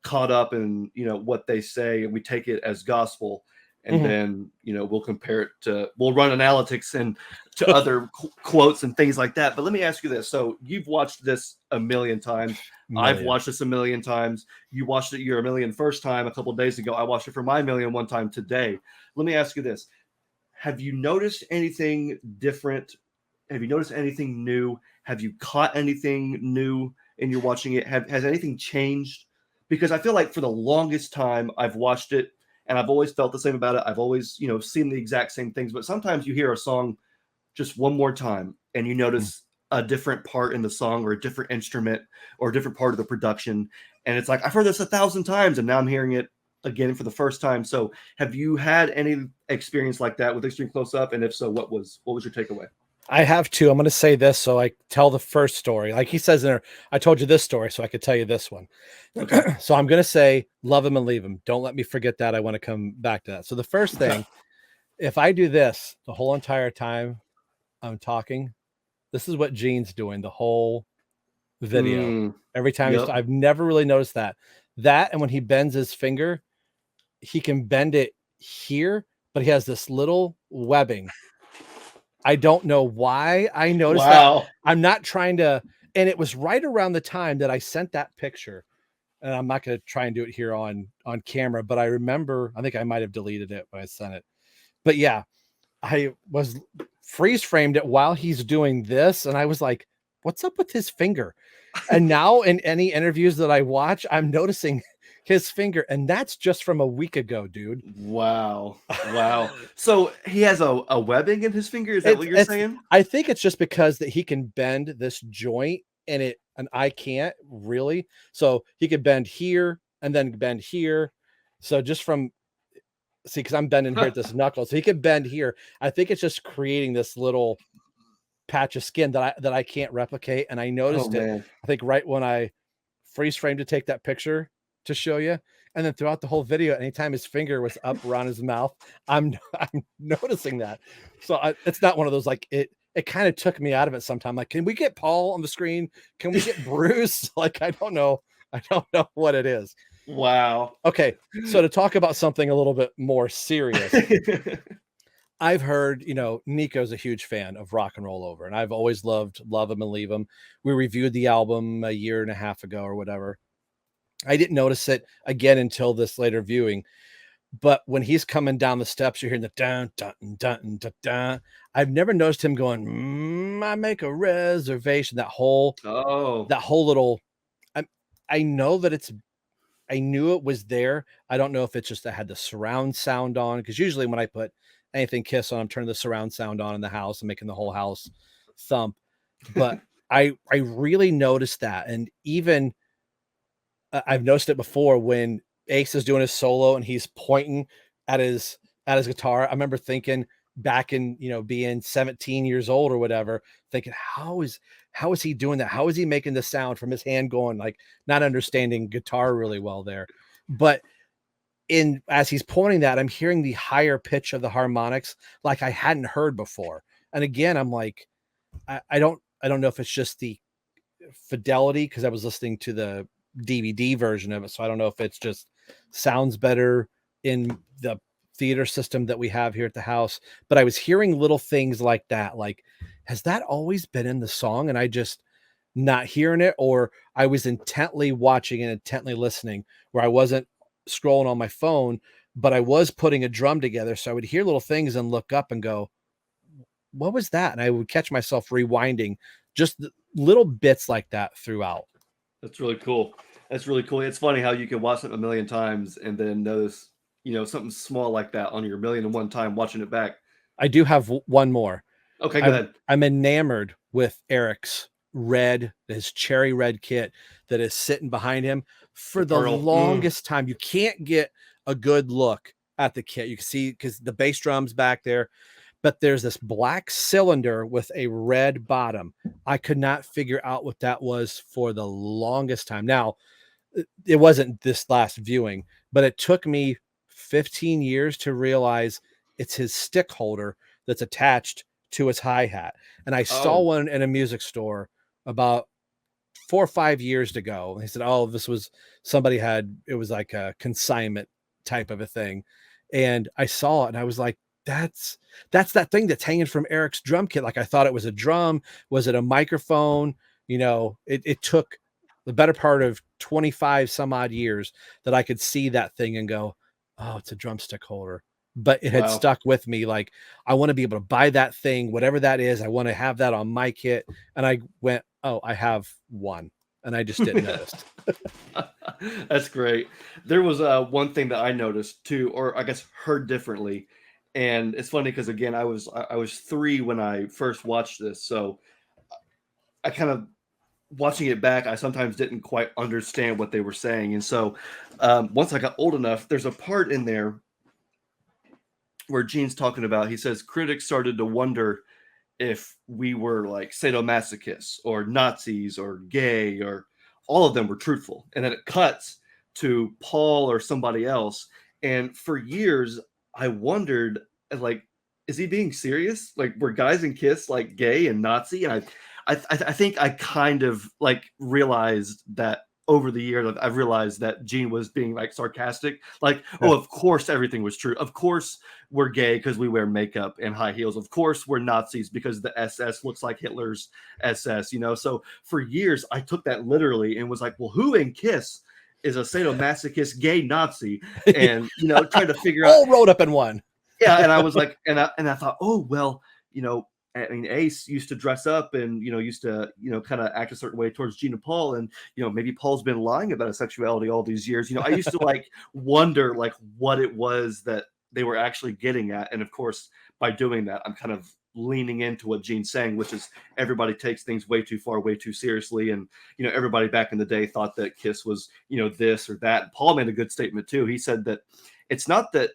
Speaker 1: caught up in what they say, and we take it as gospel, and
Speaker 2: Mhm.
Speaker 1: then we'll compare it to, we'll run analytics and to other quotes and things like that. But let me ask you this: so you've watched this a million times, I've
Speaker 2: Million.
Speaker 1: watched this a million times, you watched it your million first time a couple of days ago, I watched it for my million one time today. Let me ask you this: have you noticed anything different? Have you noticed anything new? Have you caught anything new in your watching it? Has anything changed? Because I feel like for the longest time I've watched it and I've always felt the same about it. I've always, seen the exact same things. But sometimes you hear a song just one more time and you
Speaker 2: Mm.
Speaker 1: notice a different part in the song or a different instrument or a different part of the production. And it's like, I've heard this 1,000 times and now I'm hearing it again for the first time. So have you had any experience like that with Extreme Close Up? And if so, what was your takeaway?
Speaker 2: I have two. I'm going to say this so I tell the first story. Like he says in there, I told you this story so I could tell you this one.
Speaker 1: Okay.
Speaker 2: So I'm going to say love him and leave him. Don't let me forget that. I want to come back to that. So the first
Speaker 1: Okay.
Speaker 2: thing, if I do this the whole entire time I'm talking, this is what Gene's doing the whole video.
Speaker 1: Mm,
Speaker 2: Every time
Speaker 1: yep.
Speaker 2: I've never really noticed that. That and when he bends his finger, he can bend it here, but he has this little webbing. I don't know why I noticed that.
Speaker 1: Wow.
Speaker 2: I'm not trying to, and it was right around the time that I sent that picture. And I'm not going to try and do it here on camera, but I remember, I think I might have deleted it when I sent it. But yeah, I was freeze framed it while he's doing this, and I was like, what's up with his finger? And now in any interviews that I watch, I'm noticing his finger, and that's just from a week ago, dude.
Speaker 1: Wow. Wow. So he has a webbing in his finger. Is that
Speaker 2: It's
Speaker 1: what you're
Speaker 2: it's
Speaker 1: saying?
Speaker 2: I think it's just because that he can bend this joint and I can't really. So he could bend here and then bend here. So just from see, because I'm bending here at this knuckle, so he could bend here. I think it's just creating this little patch of skin that I can't replicate. And I
Speaker 1: Oh
Speaker 2: noticed it,
Speaker 1: man.
Speaker 2: I think right when I freeze framed to take that picture to show you. And then throughout the whole video, anytime his finger was up around his mouth, I'm noticing that. So it's not one of those like it kind of took me out of it sometime. Like, can we get Paul on the screen? Can we get Bruce? Like, I don't know. I don't know what it is.
Speaker 1: Wow.
Speaker 2: Okay. So to talk about something a little bit more serious, I've heard, Nico's a huge fan of Rock and Roll Over, and I've always loved Love Him and Leave Him. We reviewed the album a year and a half ago or whatever. I didn't notice it again until this later viewing. But when he's coming down the steps, you're hearing the dun dun dun dun dun. I've never noticed him going, I make a reservation.
Speaker 1: Oh.
Speaker 2: That whole little I I know that I knew it was there. I don't know if it's just I had the surround sound on because usually when I put anything Kiss on, I'm turning the surround sound on in the house and making the whole house thump. But I really noticed that. And even I've noticed it before when Ace is doing his solo and he's pointing at his guitar. I remember thinking back in, being 17 years old or whatever, thinking, how is he doing that? How is he making the sound from his hand going, like not understanding guitar really well there. But in as he's pointing that, I'm hearing the higher pitch of the harmonics like I hadn't heard before. And again, I'm like, I don't know if it's just the fidelity because I was listening to the DVD version of it. So I don't know if it's just sounds better in the theater system that we have here at the house, but I was hearing little things like that, like, has that always been in the song and I just not hearing it, or I was intently watching and intently listening where I wasn't scrolling on my phone, but I was putting a drum together. So I would hear little things and look up and go, what was that? And I would catch myself rewinding just little bits like that throughout.
Speaker 1: That's really cool. That's really cool. It's funny how you can watch it a million times and then notice, something small like that on your million and one time watching it back.
Speaker 2: I do have one more.
Speaker 1: Okay, go ahead.
Speaker 2: I'm enamored with Eric's his cherry red kit that is sitting behind him for the
Speaker 1: Pearl.
Speaker 2: longest time. You can't get a good look at the kit. You can see because the bass drum's back there, but there's this black cylinder with a red bottom. I could not figure out what that was for the longest time. Now, it wasn't this last viewing, but it took me 15 years to realize it's his stick holder that's attached to his hi-hat. And I saw one in a music store about 4 or 5 years ago. And he said, oh, this was it was like a consignment type of a thing. And I saw it and I was like, that's that thing that's hanging from Eric's drum kit. Like I thought it was a drum. Was it a microphone? It took the better part of 25 some odd years that I could see that thing and go, oh, it's a drumstick holder. But it had stuck with me. Like, I want to be able to buy that thing, whatever that is. I want to have that on my kit. And I went, oh, I have one. And I just didn't notice.
Speaker 1: That's great. There was one thing that I noticed too, or I guess heard differently. And it's funny because again, I was 3 when I first watched this. So I kind of watching it back, I sometimes didn't quite understand what they were saying. And so once I got old enough, there's a part in there where Gene's talking about, he says, critics started to wonder if we were like sadomasochists or Nazis or gay, or all of them were truthful. And then it cuts to Paul or somebody else. And for years, I wondered, like, is he being serious? Like, were guys in Kiss like gay and Nazi? And I think I kind of like realized that over the years. I've realized that Gene was being like sarcastic, like, oh, of course everything was true. Of course we're gay because we wear makeup and high heels. Of course we're Nazis because the SS looks like Hitler's SS. So for years I took that literally and was like, well, who in Kiss is a sadomasochist gay Nazi? And trying to figure out
Speaker 2: all rolled up in one.
Speaker 1: Yeah, and I was like, and I thought, oh well, I mean, Ace used to dress up and used to kind of act a certain way towards Gene and Paul, and maybe Paul's been lying about his sexuality all these years. I used to like wonder like what it was that they were actually getting at, and of course by doing that, I'm kind of leaning into what Gene's saying, which is everybody takes things way too far, way too seriously, and everybody back in the day thought that Kiss was this or that. Paul made a good statement too. He said that it's not that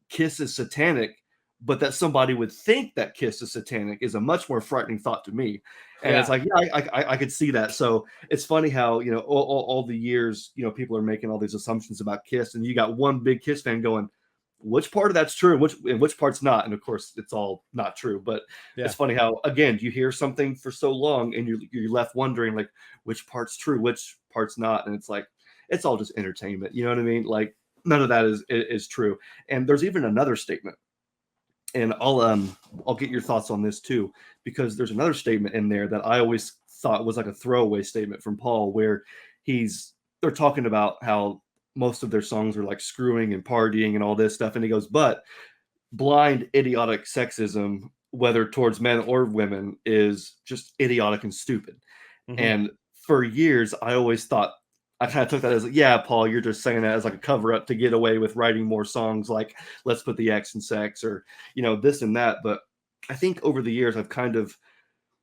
Speaker 1: Kiss is satanic, but that somebody would think that Kiss is satanic is a much more frightening thought to me. And it's like, yeah, I could see that. So it's funny how, all the years, people are making all these assumptions about Kiss, and you got one big Kiss fan going, which part of that's true and which part's not. And of course it's all not true, but it's funny how, again, you hear something for so long and you're left wondering like which part's true, which part's not. And it's like, it's all just entertainment. You know what I mean? Like none of that is true. And there's even another statement, and I'll get your thoughts on this too, because there's another statement in there that I always thought was like a throwaway statement from Paul, where they're talking about how most of their songs are like screwing and partying and all this stuff, and he goes, but blind idiotic sexism, whether towards men or women, is just idiotic and stupid. Mm-hmm. And for years I always thought, I kind of took that as, yeah, Paul, you're just saying that as like a cover up to get away with writing more songs like let's put the X in sex, or this and that. But I think over the years I've kind of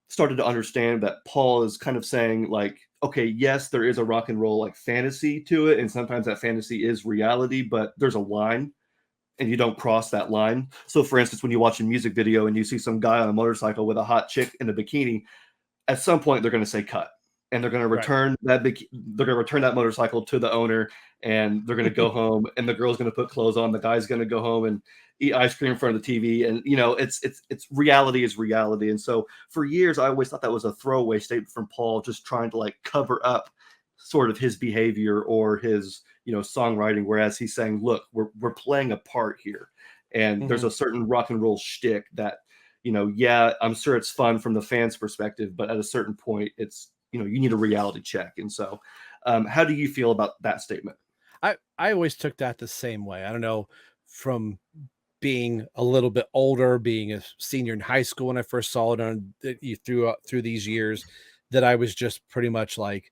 Speaker 1: started to understand that Paul is kind of saying like, okay, yes, there is a rock and roll like fantasy to it, and sometimes that fantasy is reality, but there's a line and you don't cross that line. So for instance, when you watch a music video and you see some guy on a motorcycle with a hot chick in a bikini, at some point they're going to say cut. And they're going to return that motorcycle to the owner, and they're going to go home, and the girl's going to put clothes on. The guy's going to go home and eat ice cream in front of the TV. And, it's reality is reality. And so for years, I always thought that was a throwaway statement from Paul, just trying to like cover up sort of his behavior or his, songwriting. Whereas he's saying, look, we're playing a part here. and there's
Speaker 2: Mhm.
Speaker 1: a certain rock and roll shtick that, yeah, I'm sure it's fun from the fans' perspective, but at a certain point, it's, you need a reality check. And so, how do you feel about that statement?
Speaker 2: I always took that the same way. I don't know, from being a little bit older, being a senior in high school when I first saw it on through these years, that I was just pretty much like,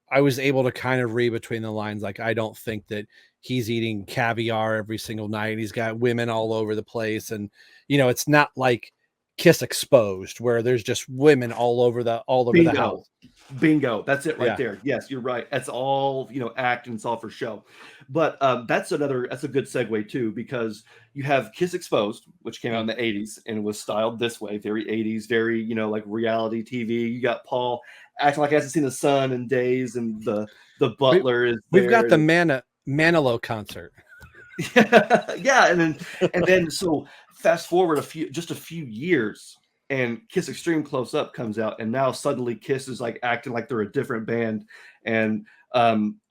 Speaker 2: I was able to kind of read between the lines. Like, I don't think that he's eating caviar every single night. He's got women all over the place, and it's not like Kiss Exposed where there's just women all over the
Speaker 1: Bingo.
Speaker 2: house.
Speaker 1: Bingo. That's it right
Speaker 2: Yeah.
Speaker 1: there. Yes, you're right. It's all, act and it's all for show. But that's a good segue too, because you have Kiss Exposed, which came out in the 80s and was styled this way, very 80s, very, like reality TV. You got Paul acting like he hasn't seen the sun in days, and the
Speaker 2: We
Speaker 1: butler is
Speaker 2: we've
Speaker 1: there.
Speaker 2: got the
Speaker 1: And
Speaker 2: Manilow concert.
Speaker 1: yeah, and then so fast forward just a few years, and Kiss Extreme Close Up comes out, and now suddenly Kiss is like acting like they're a different band. And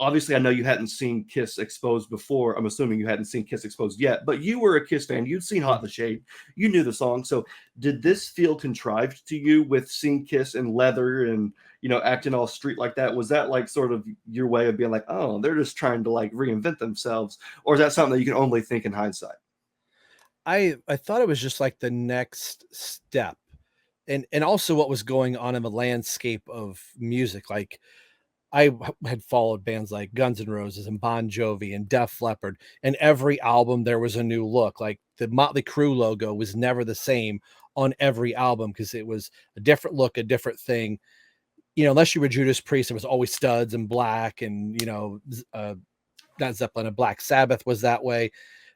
Speaker 1: obviously, I know you hadn't seen Kiss Exposed before. I'm assuming you hadn't seen Kiss Exposed yet, but you were a Kiss fan. You'd seen Hot in the Shade. You knew the song. So did this feel contrived to you with seeing Kiss in leather and acting all street like that? Was that like sort of your way of being like, oh, they're just trying to like reinvent themselves? Or is that something that you can only think in hindsight?
Speaker 2: I thought it was just like the next step, and also what was going on in the landscape of music. Like, had followed bands like Guns N' Roses and Bon Jovi and Def Leppard, and every album there was a new look. Like, the Motley Crue logo was never the same on every album because it was a different look, a different thing. Unless you were Judas Priest, it was always studs and black, and not Zeppelin, and Black Sabbath was that way.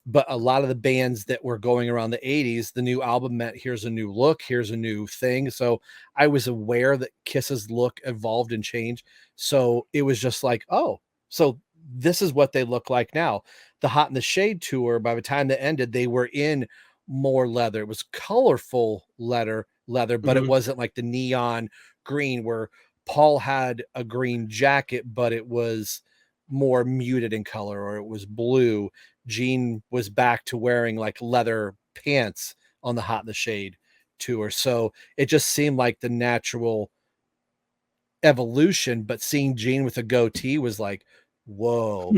Speaker 2: But a lot of the bands that were going around the 80s, the new album meant here's a new look, here's a new thing. So I was aware that Kiss's look evolved and changed. So it was just like, oh, so this is what they look like now. The Hot in the Shade tour, by the time that ended, they were in more leather. It was colorful leather, but it
Speaker 1: Mhm.
Speaker 2: wasn't like the neon green where Paul had a green jacket, but it was more muted in color, or it was blue. Gene was back to wearing like leather pants on the Hot in the Shade tour. So it just seemed like the natural evolution, but seeing Gene with a goatee was like, whoa,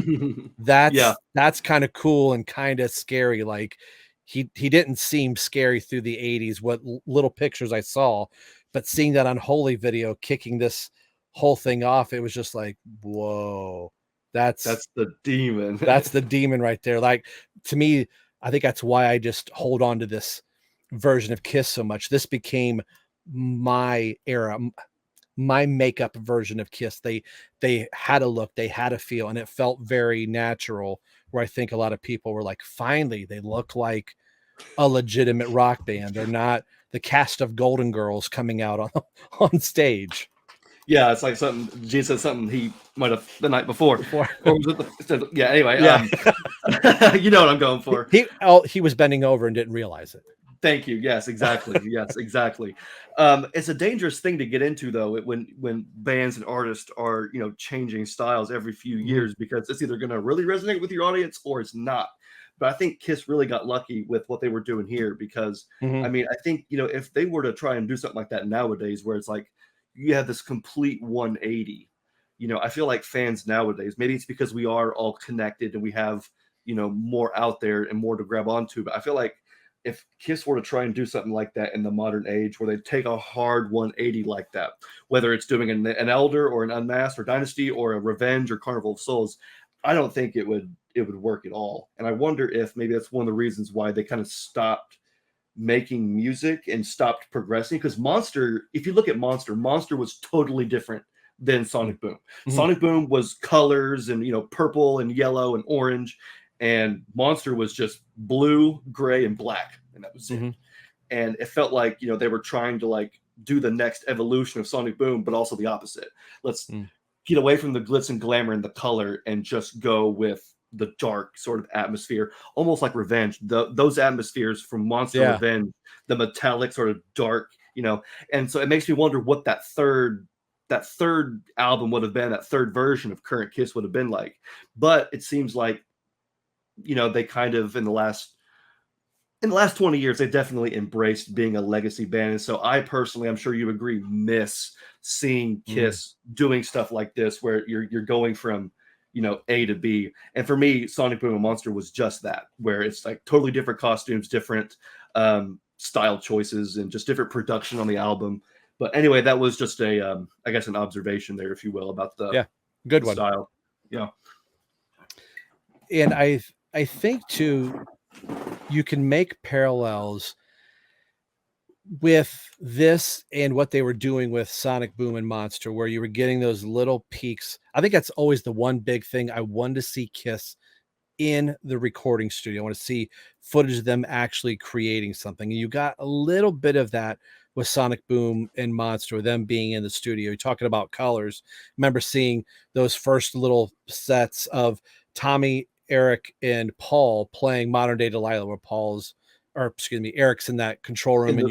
Speaker 1: Yeah.
Speaker 2: that's kind of cool and kind of scary. Like, he didn't seem scary through the 80s, what little pictures I saw, but seeing that unholy video kicking this whole thing off, it was just like, whoa, that's
Speaker 1: That's the demon.
Speaker 2: that's the demon right there. Like, to me, I think that's why I just hold on to this version of Kiss so much. This became my era, my makeup version of Kiss. They had a look, they had a feel, and it felt very natural. Where I think a lot of people were like, finally, they look like a legitimate rock band. They're not the cast of Golden Girls coming out on on stage
Speaker 1: Yeah, it's like something Gene said something he might have the night before.
Speaker 2: before.
Speaker 1: Or was it yeah, anyway,
Speaker 2: Yeah,
Speaker 1: you know what I'm going for.
Speaker 2: he was bending over and didn't realize it.
Speaker 1: Thank you. Yes, exactly. Yes, exactly. It's a dangerous thing to get into, though, when bands and artists are, changing styles every few
Speaker 2: Mhm,
Speaker 1: years, because it's either going to really resonate with your audience or it's not. But I think Kiss really got lucky with what they were doing here, because, I
Speaker 2: mhm.
Speaker 1: mean, I think, if they were to try and do something like that nowadays, where it's like you have this complete 180, I feel like fans nowadays, maybe it's because we are all connected and we have, more out there and more to grab onto, but I feel like if Kiss were to try and do something like that in the modern age, where they take a hard 180 like that, whether it's doing an Elder or an Unmasked or Dynasty or a Revenge or Carnival of Souls, I don't think it would work at all. And I wonder if maybe that's one of the reasons why they kind of stopped making music and stopped progressing. Because Monster, if you look at Monster was totally different than
Speaker 2: Mhm,
Speaker 1: Sonic Boom.
Speaker 2: mhm,
Speaker 1: Sonic Boom was colors and purple and yellow and orange, and Monster was just blue, gray, and black, and that was it.
Speaker 2: mhm,
Speaker 1: And it felt like they were trying to like do the next evolution of Sonic Boom, but also the opposite. Let's
Speaker 2: mm.
Speaker 1: get away from the glitz and glamour and the color and just go with the dark sort of atmosphere, almost like Revenge. Those atmospheres from Monster
Speaker 2: Yeah.
Speaker 1: Revenge, the metallic sort of dark, and so it makes me wonder what that third album would have been, that third version of current Kiss would have been like. But it seems like they kind of in the last in the last 20 years, they definitely embraced being a legacy band. And so I personally, I'm sure you agree, miss seeing
Speaker 2: Mm.
Speaker 1: Kiss doing stuff like this, where you're going from, A to B. And for me, Sonic Boom and Monster was just that, where it's like totally different costumes, different style choices, and just different production on the album. But anyway, that was just I guess, an observation there, if you will, about
Speaker 2: Yeah, good
Speaker 1: the
Speaker 2: one.
Speaker 1: style. Yeah.
Speaker 2: And I think too, you can make parallels with this and what they were doing with Sonic Boom and Monster, where you were getting those little peaks. I think that's always the one big thing I wanted to see Kiss in the recording studio. I want to see footage of them actually creating something. And you got a little bit of that with Sonic Boom and Monster, them being in the studio. You're talking about colors. I remember seeing those first little sets of Tommy, Eric, and Paul playing Modern Day Delilah, where Eric's in that control room,
Speaker 1: In
Speaker 2: and
Speaker 1: the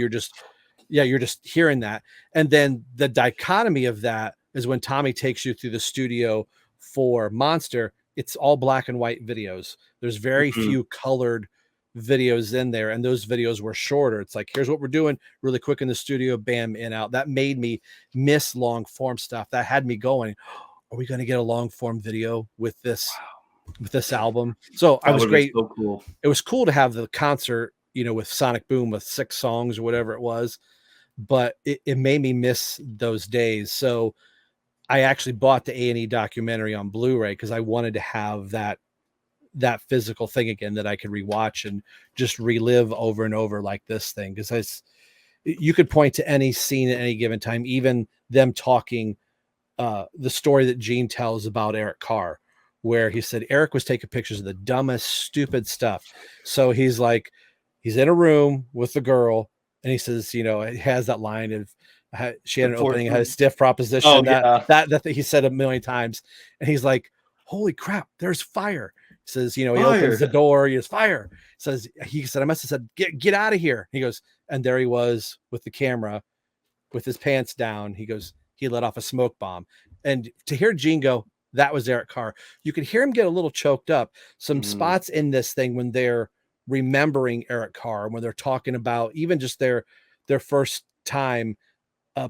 Speaker 2: you're just hearing that. And then the dichotomy of that is when Tommy takes you through the studio for Monster. It's all black and white videos. There's very
Speaker 1: Mhm.
Speaker 2: few colored videos in there, and those videos were shorter. It's like, here's what we're doing really quick in the studio, bam, in, out. That made me miss long form stuff. That had me going, are we going to get a long form video with this album? So I
Speaker 1: That
Speaker 2: was
Speaker 1: would have been
Speaker 2: great.
Speaker 1: so cool.
Speaker 2: It was cool to have the concert, with Sonic Boom with 6 songs or whatever it was, but it made me miss those days. So I actually bought the A&E documentary on Blu-ray because I wanted to have that physical thing again that I could rewatch and just relive over and over like this thing. Because you could point to any scene at any given time, even them talking the story that Gene tells about Eric Carr, where he said Eric was taking pictures of the dumbest, stupid stuff. So he's like, he's in a room with the girl, and he says, it has that line of she had
Speaker 1: The
Speaker 2: an
Speaker 1: fourth
Speaker 2: opening, had a
Speaker 1: one.
Speaker 2: stiff
Speaker 1: Oh
Speaker 2: proposition
Speaker 1: yeah.
Speaker 2: that he said a million times, and he's like, holy crap, there's fire. He says, he opens the
Speaker 1: Fire.
Speaker 2: door, he goes, fire. He said, I must have said, get out of here. He goes, and there he was with the camera with his pants down. He goes, he let off a smoke bomb. And to hear Gene go, that was Eric Carr, you could hear him get a little choked up. Some
Speaker 1: Mhm.
Speaker 2: spots in this thing when they're remembering Eric Carr, when they're talking about even just their first time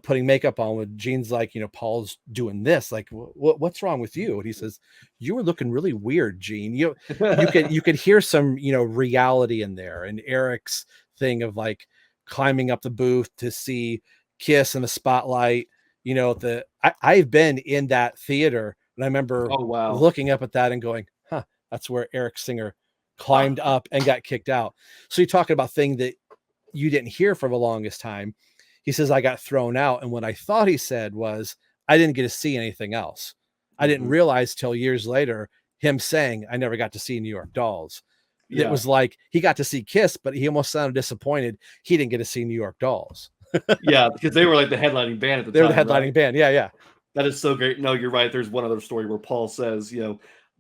Speaker 2: putting makeup on, with Gene's like, Paul's doing this, like, what's wrong with you? And he says, you were looking really weird, Gene. You could hear some, reality in there. And Eric's thing of like climbing up the booth to see Kiss in the spotlight, I've been in that theater, and I remember
Speaker 1: Oh wow.
Speaker 2: looking up at that and going, huh, that's where Eric Singer climbed up and got kicked out. So you're talking about thing that you didn't hear for the longest time. He says, I got thrown out. And what I thought he said was, I didn't get to see anything else. I didn't
Speaker 1: Mhm.
Speaker 2: realize till years later him saying, I never got to see New York Dolls. It
Speaker 1: Yeah.
Speaker 2: was like he got to see Kiss, but he almost sounded disappointed he didn't get to see New York Dolls.
Speaker 1: Yeah, because they were like the headlining band at the
Speaker 2: They were the
Speaker 1: time, right?
Speaker 2: headlining band. Yeah, yeah.
Speaker 1: That is so great. No, you're right. There's one other story where Paul says,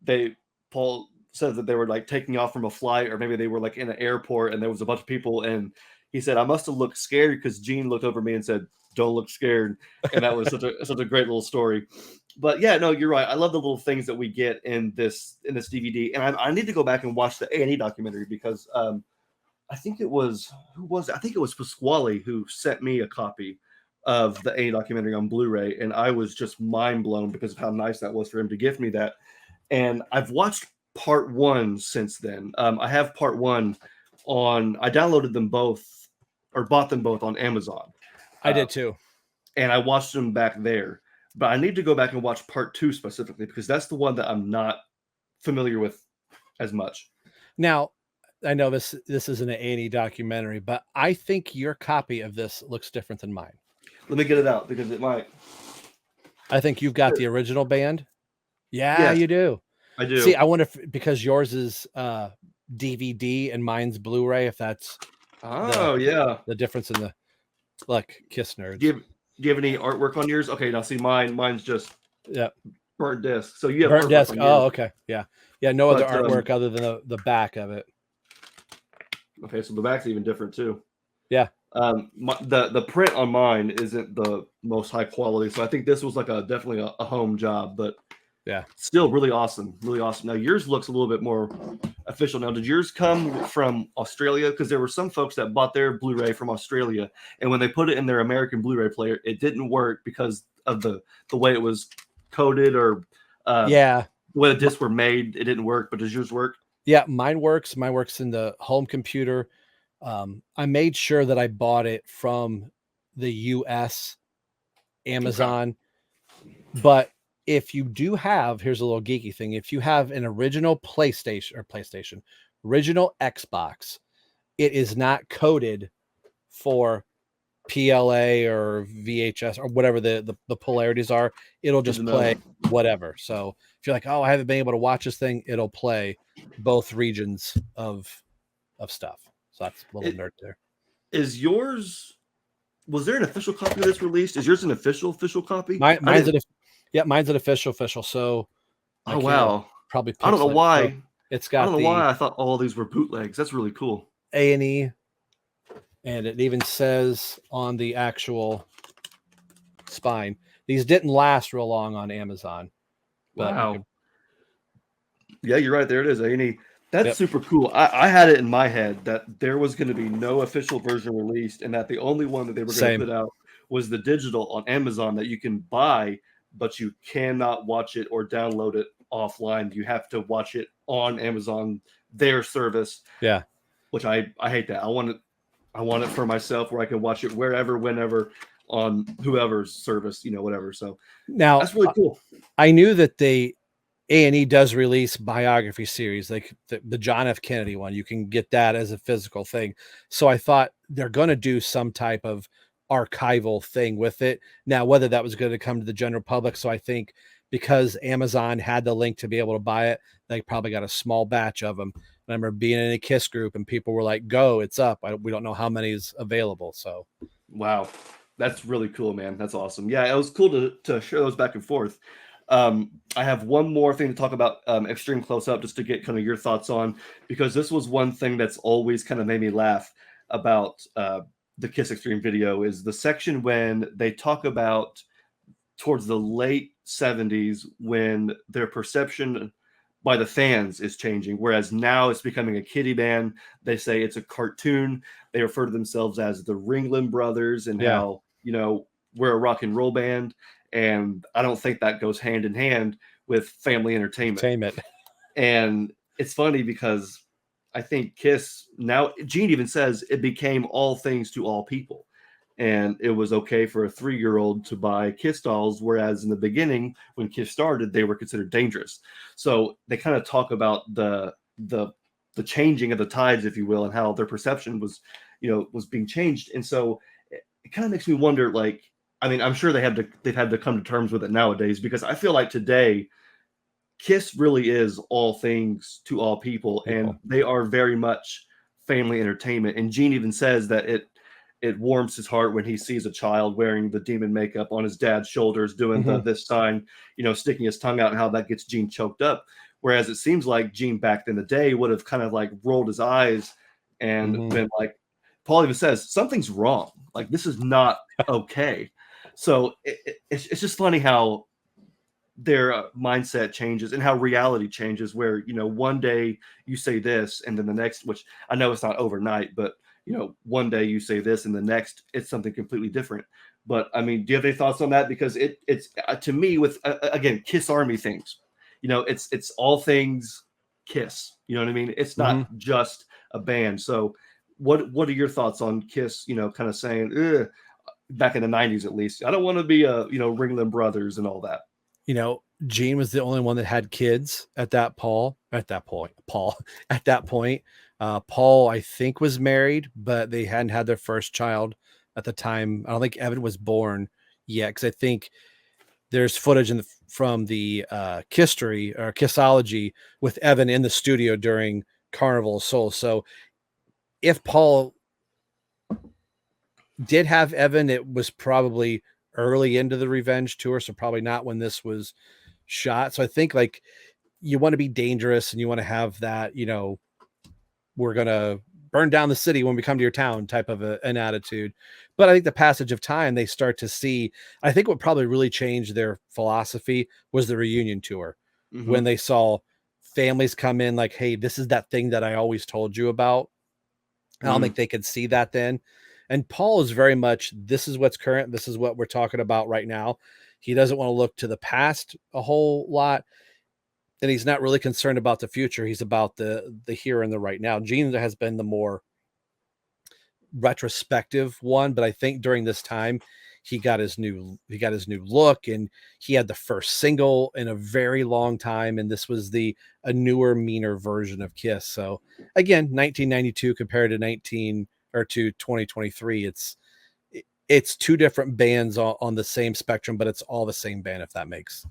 Speaker 1: they Paul says that they were like taking off from a flight, or maybe they were like in an airport, and there was a bunch of people, and he said, I must have looked scared because Gene looked over me and said, don't look scared. And that was such a great little story. But yeah, no, you're right. I love the little things that we get in this DVD. And I need to go back and watch the A&E documentary, because I think it was who was it? I think it was Pasquale who sent me a copy of the A documentary on Blu-ray, and I was just mind blown because of how nice that was for him to gift me that. And I've watched part one since then. I have part one on. I downloaded them both, or bought them both on Amazon,
Speaker 2: I
Speaker 1: uh,
Speaker 2: did too.
Speaker 1: and I watched them back there. But I need to go back and watch part two specifically, because that's the one that I'm not familiar with as much.
Speaker 2: Now, I know this isn't an A&E documentary, but I think your copy of this looks different than mine.
Speaker 1: Let me get it out because it might.
Speaker 2: I think you've got the original band. Yeah,
Speaker 1: Yes,
Speaker 2: you do.
Speaker 1: I
Speaker 2: See,
Speaker 1: do.
Speaker 2: I wonder if because yours is DVD and mine's Blu-ray, if that's the
Speaker 1: Oh yeah.
Speaker 2: difference in the like Kiss
Speaker 1: Do
Speaker 2: nerds.
Speaker 1: you have, do you have any artwork on yours? Okay, now see mine's just
Speaker 2: Yeah.
Speaker 1: burnt disc. So you have
Speaker 2: Burnt
Speaker 1: artwork
Speaker 2: desk.
Speaker 1: on
Speaker 2: Oh,
Speaker 1: yours.
Speaker 2: okay. Yeah. Yeah, no other
Speaker 1: But
Speaker 2: artwork other than the back of it.
Speaker 1: okay, so the back's even different too.
Speaker 2: Yeah.
Speaker 1: The print on mine isn't the most high quality, so I think this was like definitely a home job. But
Speaker 2: Yeah.
Speaker 1: Still really awesome, really awesome. Now yours looks a little bit more official. Now, did yours come from Australia? Because there were some folks that bought their Blu-ray from Australia, and when they put it in their American Blu-ray player, it didn't work because of the way it was coded, or uh,
Speaker 2: Yeah.
Speaker 1: the way the discs were made. It didn't work. But does yours work?
Speaker 2: Yeah, mine works. Mine works in the home computer. I made sure that I bought it from the US
Speaker 1: Okay.
Speaker 2: Amazon. But if you do have, here's a little geeky thing. If you have an original PlayStation, original Xbox, it is not coded for PLA or VHS or whatever the polarities are. It'll
Speaker 1: Good to
Speaker 2: just play
Speaker 1: know.
Speaker 2: whatever. So if you're like, oh, I haven't been able to watch this thing, it'll play both regions of stuff. So that's a little
Speaker 1: It,
Speaker 2: nerd there.
Speaker 1: is yours? Was there an official copy of this released? Is yours an official copy? I
Speaker 2: Mine's
Speaker 1: didn't.
Speaker 2: mine's an official. So my
Speaker 1: Oh
Speaker 2: camera
Speaker 1: wow.
Speaker 2: probably
Speaker 1: I don't know
Speaker 2: pixelated. So
Speaker 1: why.
Speaker 2: it's
Speaker 1: I don't
Speaker 2: got
Speaker 1: know
Speaker 2: the
Speaker 1: why I thought all these were bootlegs. That's really cool.
Speaker 2: A&E, and it even says on the actual spine. These didn't last real long on Amazon, but you
Speaker 1: Wow.
Speaker 2: could.
Speaker 1: Yeah, you're right. There it is. A&E. That's
Speaker 2: Yep.
Speaker 1: super cool. I had it in my head that there was going to be no official version released, and that the only one that they were going to
Speaker 2: Same.
Speaker 1: put out was the digital on Amazon that you can buy, but you cannot watch it or download it offline. You have to watch it on Amazon, their service,
Speaker 2: Yeah.
Speaker 1: which I hate that. I want it for myself where I can watch it wherever, whenever, on whoever's service, whatever. So
Speaker 2: Now
Speaker 1: that's really cool.
Speaker 2: I knew that they A&E does release biography series, like the John F. Kennedy one. You can get that as a physical thing. So I thought they're going to do some type of archival thing with it. Now, whether that was going to come to the general public. So I think because Amazon had the link to be able to buy it, they probably got a small batch of them. I remember being in a KISS group and people were like, go, it's up. We don't know how many is available. So
Speaker 1: Wow. That's really cool, man. That's awesome. Yeah, it was cool to share those back and forth. I have one more thing to talk about, extreme close up, just to get kind of your thoughts on, because this was one thing that's always kind of made me laugh about the Kiss Extreme video, is the section when they talk about towards the late 70s when their perception by the fans is changing, whereas now it's becoming a kiddie band. They say it's a cartoon. They refer to themselves as the Ringling Brothers, and
Speaker 2: yeah,
Speaker 1: how we're a rock and roll band. And I don't think that goes hand in hand with family entertainment.
Speaker 2: tame it.
Speaker 1: And it's funny because I think Kiss now, Gene even says it became all things to all people. And it was okay for a 3-year-old to buy Kiss dolls, whereas in the beginning, when Kiss started, they were considered dangerous. So they kind of talk about the changing of the tides, if you will, and how their perception was being changed. And so it kind of makes me wonder, like, I mean, I'm sure they've had to come to terms with it nowadays, because I feel like today Kiss really is all things to all people, and they are very much family entertainment. And Gene even says that it warms his heart when he sees a child wearing the demon makeup on his dad's shoulders, doing this sign, sticking his tongue out, and how that gets Gene choked up. Whereas it seems like Gene back in the day would have kind of like rolled his eyes and been like, Paul even says, something's wrong. Like, this is not okay. So it's just funny how their mindset changes and how reality changes, where one day you say this, and then the next, which I know it's not overnight, but one day you say this and the next it's something completely different. But I mean, do you have any thoughts on that? Because it's to me, with again, Kiss Army things, it's all things Kiss, you know what I mean? It's not just a band. So what are your thoughts on Kiss, kind of saying, ugh, back in the 90s at least, I don't want to be a Ringling Brothers and all that.
Speaker 2: Gene was the only one that had kids at that Paul at that point. Paul, I think, was married, but they hadn't had their first child at the time. I don't think Evan was born yet, because I think there's footage from the Kisstory or Kissology with Evan in the studio during Carnival of Souls. So if Paul did have Evan, it was probably early into the Revenge tour, so probably not when this was shot. So I think, like, you want to be dangerous and you want to have that, we're gonna burn down the city when we come to your town type of an attitude. But I think the passage of time, they start to see, I think what probably really changed their philosophy was the reunion tour, when they saw families come in like, hey, this is that thing that I always told you about. I don't think they could see that then. And Paul is very much, this is what's current. This is what we're talking about right now. He doesn't want to look to the past a whole lot. And he's not really concerned about the future. He's about the here and the right now. Gene has been the more retrospective one, but I think during this time he got his new look, and he had the first single in a very long time, and this was a newer, meaner version of Kiss. So again, 1992 compared to 2023, it's two different bands on the same spectrum, but it's all the same band, if that makes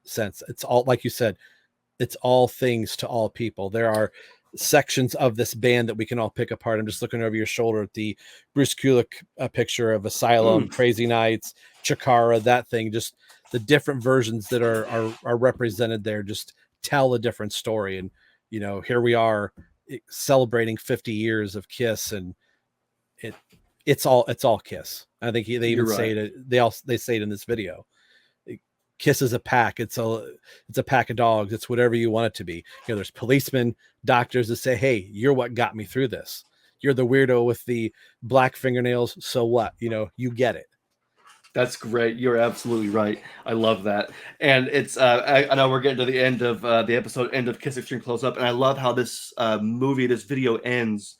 Speaker 2: sense. It's all, like you said, it's all things to all people. There are sections of this band that we can all pick apart. I'm just looking over your shoulder at the Bruce Kulick picture of Asylum, Crazy Nights, Chikara, that thing. Just the different versions that are represented there just tell a different story. And here we are celebrating 50 years of Kiss, and it's all Kiss. I think they even say it. They say it in this video. Kiss is a pack. It's a pack of dogs. It's whatever you want it to be. There's policemen, doctors that say, hey, you're what got me through this. You're the weirdo with the black fingernails. So what? You get it.
Speaker 1: That's great. You're absolutely right. I love that. And it's, I know we're getting to the end of the episode, end of Kiss Extreme Close Up. And I love how this this video ends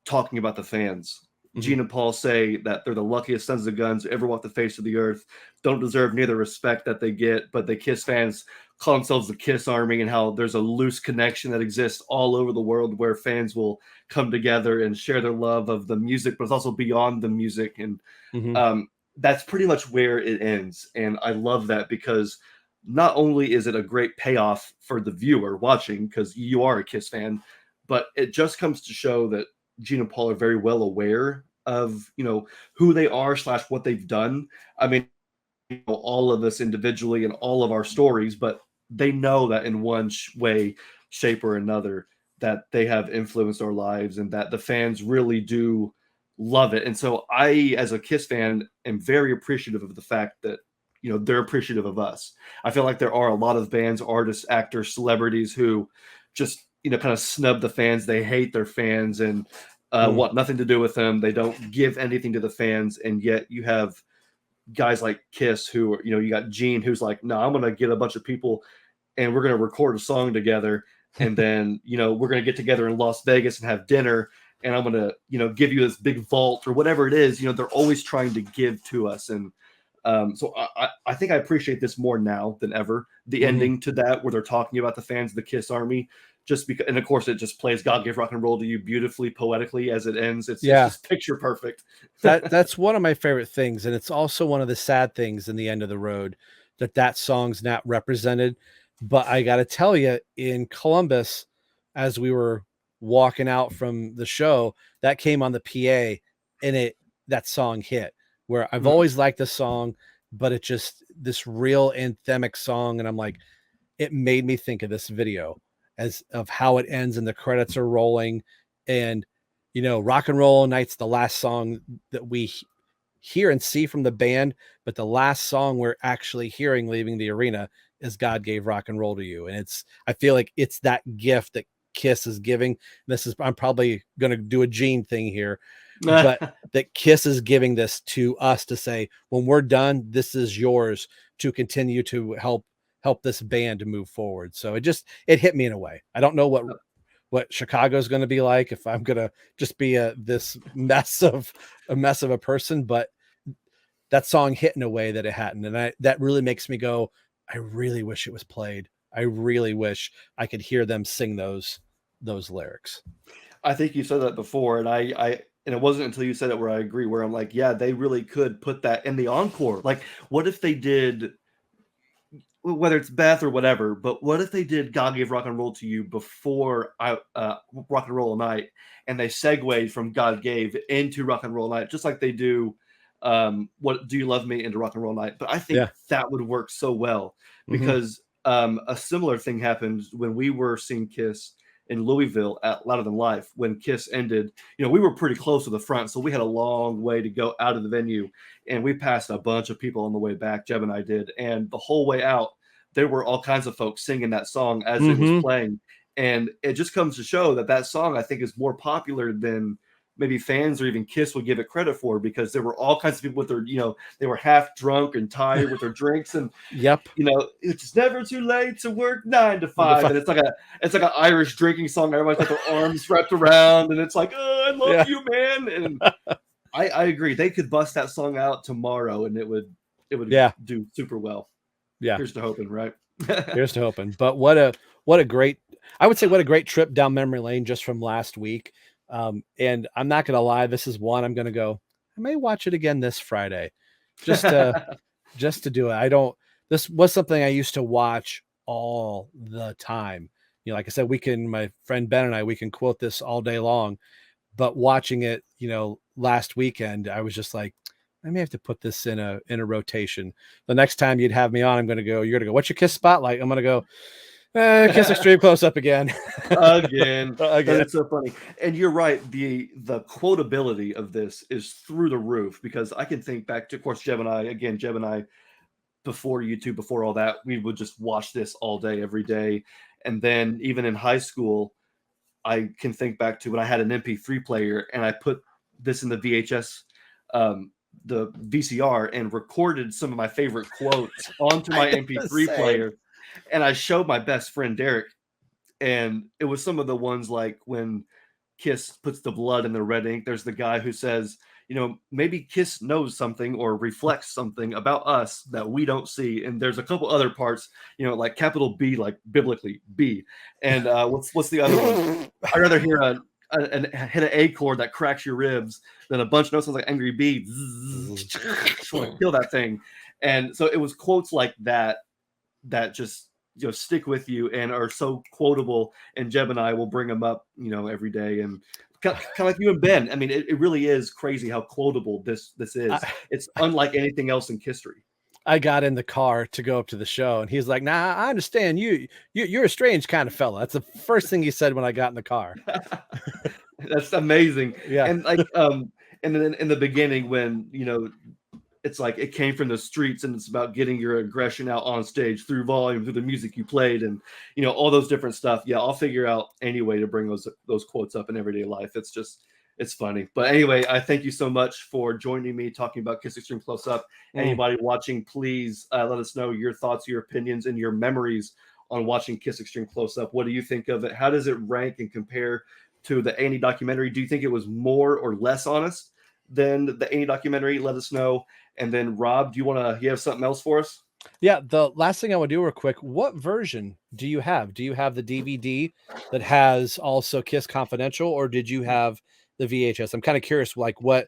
Speaker 1: talking about the fans. Gene and Paul say that they're the luckiest sons of guns who ever walked the face of the earth, don't deserve near the respect that they get, but the Kiss fans call themselves the Kiss Army, and how there's a loose connection that exists all over the world where fans will come together and share their love of the music, but it's also beyond the music. And that's pretty much where it ends. And I love that, because not only is it a great payoff for the viewer watching, because you are a Kiss fan, but it just comes to show that Gene and Paul are very well aware of who they are / what they've done. I mean, all of us individually and all of our stories, but they know that in one way, shape, or another, that they have influenced our lives, and that the fans really do love it. And so I, as a Kiss fan, am very appreciative of the fact that they're appreciative of us. I feel like there are a lot of bands, artists, actors, celebrities who just kind of snub the fans. They hate their fans and want nothing to do with them. They don't give anything to the fans. And yet you have guys like Kiss who, you got Gene, who's like, no, I'm going to get a bunch of people and we're going to record a song together. And then, we're going to get together in Las Vegas and have dinner. And I'm going to, give you this big vault or whatever it is. They're always trying to give to us. And so I think I appreciate this more now than ever. The ending to that, where they're talking about the fans of the Kiss Army, just because, and of course it just plays "God Gave Rock and Roll to You" beautifully, poetically as it ends. It's just picture perfect.
Speaker 2: That's one of my favorite things, and it's also one of the sad things in the end of the road that song's not represented. But I got to tell you, in Columbus, as we were walking out from the show, that came on the PA, and that song hit. Where I've always liked the song, but it just, this real anthemic song. And I'm like, it made me think of this video of how it ends and the credits are rolling. And, Rock and Roll Night's the last song that we hear and see from the band, but the last song we're actually hearing leaving the arena is God Gave Rock and Roll to You. And I feel like it's that gift that Kiss is giving. I'm probably going to do a Gene thing here, but that Kiss is giving this to us to say, when we're done, this is yours to continue to help this band to move forward. So it hit me in a way. I don't know what Chicago is going to be like, if I'm going to just be this mess of a person, but that song hit in a way that it hadn't. And that really makes me go, I really wish it was played. I really wish I could hear them sing those lyrics.
Speaker 1: I think you said that before, and and it wasn't until you said it where I agree, where I'm like, yeah, they really could put that in the encore. Like, what if they did, whether it's Beth or whatever, but what if they did God Gave Rock and Roll to You before Rock and Roll Night, and they segued from God Gave into Rock and Roll Night, just like they do What Do You Love Me into Rock and Roll Night. But I think that would work so well, because a similar thing happened when we were seeing Kiss in Louisville at Louder Than Life when Kiss ended. We were pretty close to the front, so we had a long way to go out of the venue, and we passed a bunch of people on the way back. Jeb and I did, and the whole way out, there were all kinds of folks singing that song as it was playing, and it just comes to show that song, I think, is more popular than maybe fans or even Kiss would give it credit for, because there were all kinds of people with their, they were half drunk and tired with their drinks, and
Speaker 2: yep,
Speaker 1: it's never too late to work 9 to 5, and it's like an Irish drinking song. Everybody's got their arms wrapped around, and it's like, oh, I love you, man. And I agree, they could bust that song out tomorrow, and it would do super well.
Speaker 2: Yeah,
Speaker 1: here's to hoping, right?
Speaker 2: Here's to hoping. But what a great, I would say, what a great trip down memory lane just from last week. And I'm not gonna lie, this is one I'm gonna go, I may watch it again this Friday, just to do it. This was something I used to watch all the time. Like I said, my friend Ben and I, we can quote this all day long, but watching it, last weekend, I was just like, I may have to put this in a rotation. The next time you'd have me on, you're gonna go, what's your Kiss spotlight? I'm gonna go, Kiss Extreme Close Up again.
Speaker 1: again. It's so funny. And you're right, the quotability of this is through the roof, because I can think back to, of course, Jeb and I, before YouTube, before all that, we would just watch this all day, every day. And then even in high school, I can think back to when I had an MP3 player and I put this in the VHS, the VCR, and recorded some of my favorite quotes onto my MP3 player. And I showed my best friend Derek, and it was some of the ones like when Kiss puts the blood in the red ink. There's the guy who says, maybe Kiss knows something or reflects something about us that we don't see. And there's a couple other parts, like capital B, like biblically B. And what's the other one? I'd rather hear hit an A chord that cracks your ribs than a bunch of notes like Angry Bee. Just want to kill that thing. And so it was quotes like that just stick with you and are so quotable, and Jeb and I will bring them up every day, and kind of like you and Ben. I mean, it really is crazy how quotable this is. It's unlike anything else in history.
Speaker 2: I got in the car to go up to the show, and he's like, nah, I understand you're a strange kind of fella. That's the first thing he said when I got in the car.
Speaker 1: That's amazing.
Speaker 2: Yeah.
Speaker 1: And like and then in the beginning, when it's like it came from the streets, and it's about getting your aggression out on stage through volume, through the music you played, and all those different stuff. Yeah, I'll figure out any way to bring those quotes up in everyday life. It's funny. But anyway, I thank you so much for joining me talking about Kiss Extreme Close Up. Anybody watching, please let us know your thoughts, your opinions, and your memories on watching Kiss Extreme Close Up. What do you think of it? How does it rank and compare to the A&E documentary? Do you think it was more or less honest than the A&E documentary? Let us know. And then Rob, you have something else for us?
Speaker 2: Yeah, the last thing I would do real quick, what version do you have? Do you have the DVD that has also Kiss Confidential, or did you have the VHS? I'm kind of curious, like what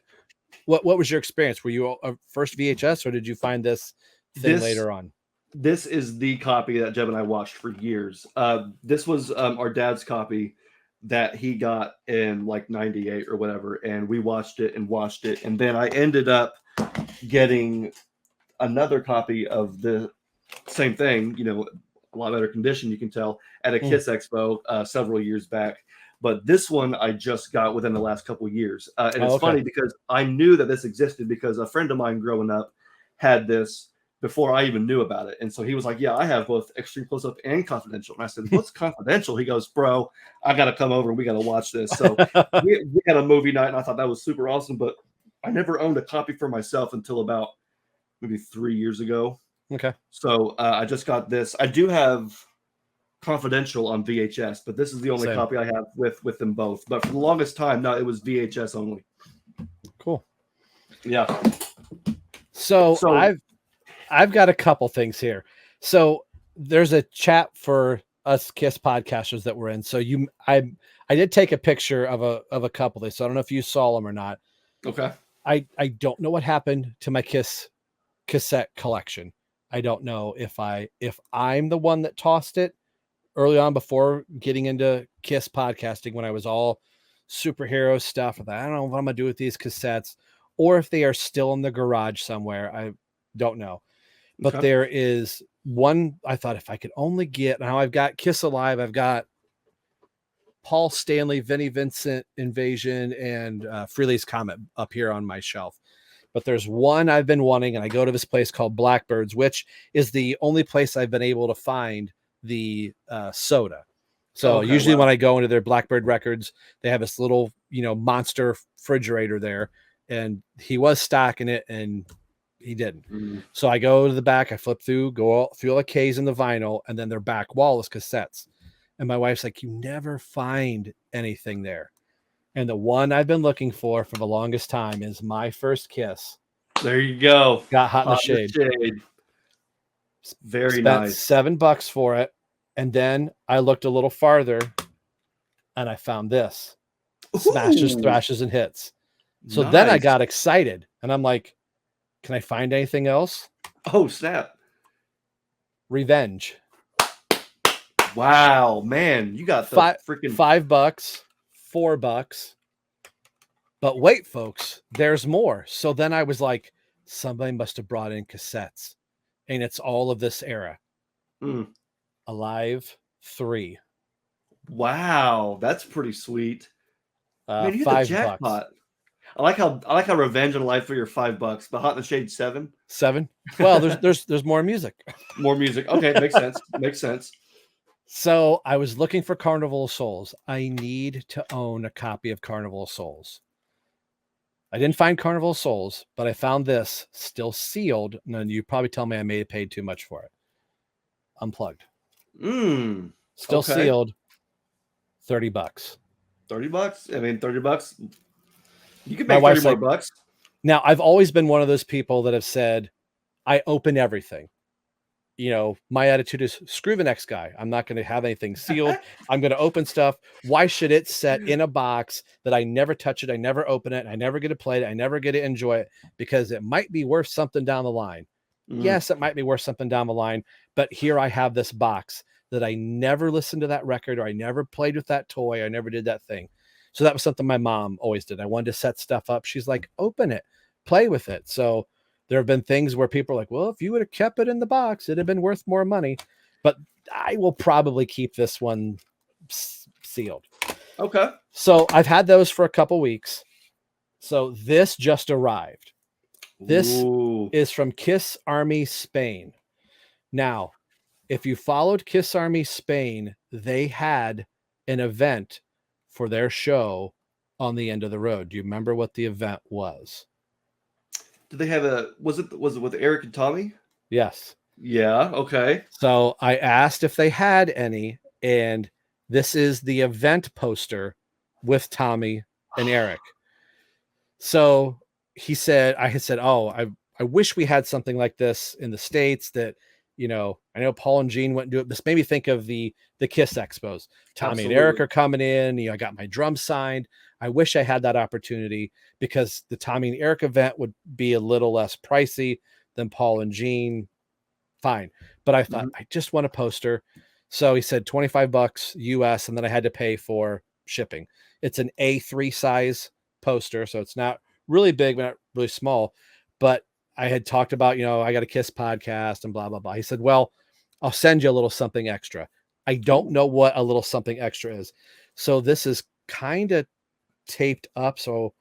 Speaker 2: was your experience? Were you a first VHS, or did you find this thing later on?
Speaker 1: This is the copy that Jeb and I watched for years. This was our dad's copy that he got in like 98 or whatever, and we watched it, and then I ended up getting another copy of the same thing, a lot better condition, you can tell, at a Kiss Expo several years back. But this one I just got within the last couple of years. And it's funny because I knew that this existed because a friend of mine growing up had this before I even knew about it. And so he was like, yeah, I have both Extreme Close Up and Confidential. And I said, what's Confidential? He goes, bro, I got to come over and we got to watch this. So we had a movie night, and I thought that was super awesome. But I never owned a copy for myself until about maybe 3 years ago.
Speaker 2: Okay.
Speaker 1: So I just got this. I do have Confidential on VHS, but this is the only copy I have with them both. But for the longest time, no, it was VHS only.
Speaker 2: Cool. Yeah. So I've got a couple things here. So there's a chat for us Kiss podcasters that we're in. So I did take a picture of a couple. So I don't know if you saw them or not.
Speaker 1: Okay.
Speaker 2: I don't know what happened to my Kiss cassette collection. I don't know if I'm the one that tossed it early on before getting into Kiss podcasting, when I was all superhero stuff. I don't know what I'm gonna do with these cassettes, or if they are still in the garage somewhere. I don't know. But there is one I thought, if I could only get, now I've got Kiss Alive, I've got Paul Stanley, Vinnie Vincent, Invasion, and Freely's Comet up here on my shelf. But there's one I've been wanting, and I go to this place called Blackbirds, which is the only place I've been able to find the soda. So
Speaker 1: Okay,
Speaker 2: usually
Speaker 1: wow.
Speaker 2: when I go into their Blackbird Records, they have this little, monster refrigerator there, and he was stocking it, and he didn't.
Speaker 1: Mm.
Speaker 2: So I go to the back, I flip through, go all, through all the K's in the vinyl, and then their back wall is cassettes. And my wife's like, you never find anything there. And the one I've been looking for the longest time is My First Kiss.
Speaker 1: There you go.
Speaker 2: Got Hot in the
Speaker 1: Hot in the
Speaker 2: Shade.
Speaker 1: Shade. Very
Speaker 2: Spent
Speaker 1: nice.
Speaker 2: $7 for it. And then I looked a little farther and I found this. Smashes,
Speaker 1: Ooh,
Speaker 2: Thrashes, and Hits. So then I
Speaker 1: nice.
Speaker 2: got excited and I'm like, can I find anything else?
Speaker 1: Oh, snap.
Speaker 2: Revenge.
Speaker 1: Wow, man. You got the freaking
Speaker 2: $5, $4. But wait, folks, there's more. So then I was like, somebody must have brought in cassettes. And it's all of this era. Alive 3.
Speaker 1: Wow, that's pretty sweet. Man, you hit the
Speaker 2: $5.
Speaker 1: jackpot. I like how Revenge and Life for your $5, but Hot in the Shade 7.
Speaker 2: 7. Well, there's more music.
Speaker 1: More music. Okay, makes sense. Makes sense.
Speaker 2: So I was looking for Carnival of Souls. I need to own a copy of Carnival of Souls. I didn't find Carnival of Souls, but I found this still sealed. And you probably tell me I may have paid too much for it. Unplugged. Still
Speaker 1: Okay.
Speaker 2: sealed. $30.
Speaker 1: $30? I mean, $30. You can
Speaker 2: My
Speaker 1: make
Speaker 2: wife's
Speaker 1: 30 more
Speaker 2: like,
Speaker 1: bucks.
Speaker 2: Now, I've always been one of those people that have said, I open everything. My attitude is screw the next guy. I'm not going to have anything sealed. I'm going to open stuff. Why should it set in a box that I never touch it? I never open it. I never get to play it. I never get to enjoy it because it might be worth something down the line. Yes, it might be worth something down the line. But here I have this box that I never listened to that record or I never played with that toy. I never did that thing. So that was something my mom always did. I wanted to set stuff up. She's like, open it, play with it. So there have been things where people are like, well, if you would have kept it in the box, it'd have been worth more money. But I will probably keep this one sealed.
Speaker 1: Okay.
Speaker 2: So I've had those for a couple weeks. So this just arrived. This is from Kiss Army Spain. Now, if you followed Kiss Army Spain, they had an event for their show on the end of the road. Do you remember what the event was?
Speaker 1: Did they have was it with Eric and Tommy?
Speaker 2: Yes.
Speaker 1: Yeah, okay.
Speaker 2: So I asked if they had any, and this is the event poster with Tommy and Eric. So he said, I had said, oh, I wish we had something like this in the States that, I know Paul and Gene wouldn't do it. This made me think of the Kiss Expos. Tommy and Eric are coming in. I got my drums signed. I wish I had that opportunity because the Tommy and Eric event would be a little less pricey than Paul and Gene. Fine. But I thought, I just want a poster. So he said $25 US, and then I had to pay for shipping. It's an A3 size poster. So it's not really big, but not really small. But I had talked about, I got a Kiss podcast and blah, blah, blah. He said, well, I'll send you a little something extra. I don't know what a little something extra is. So this is kind of taped up. So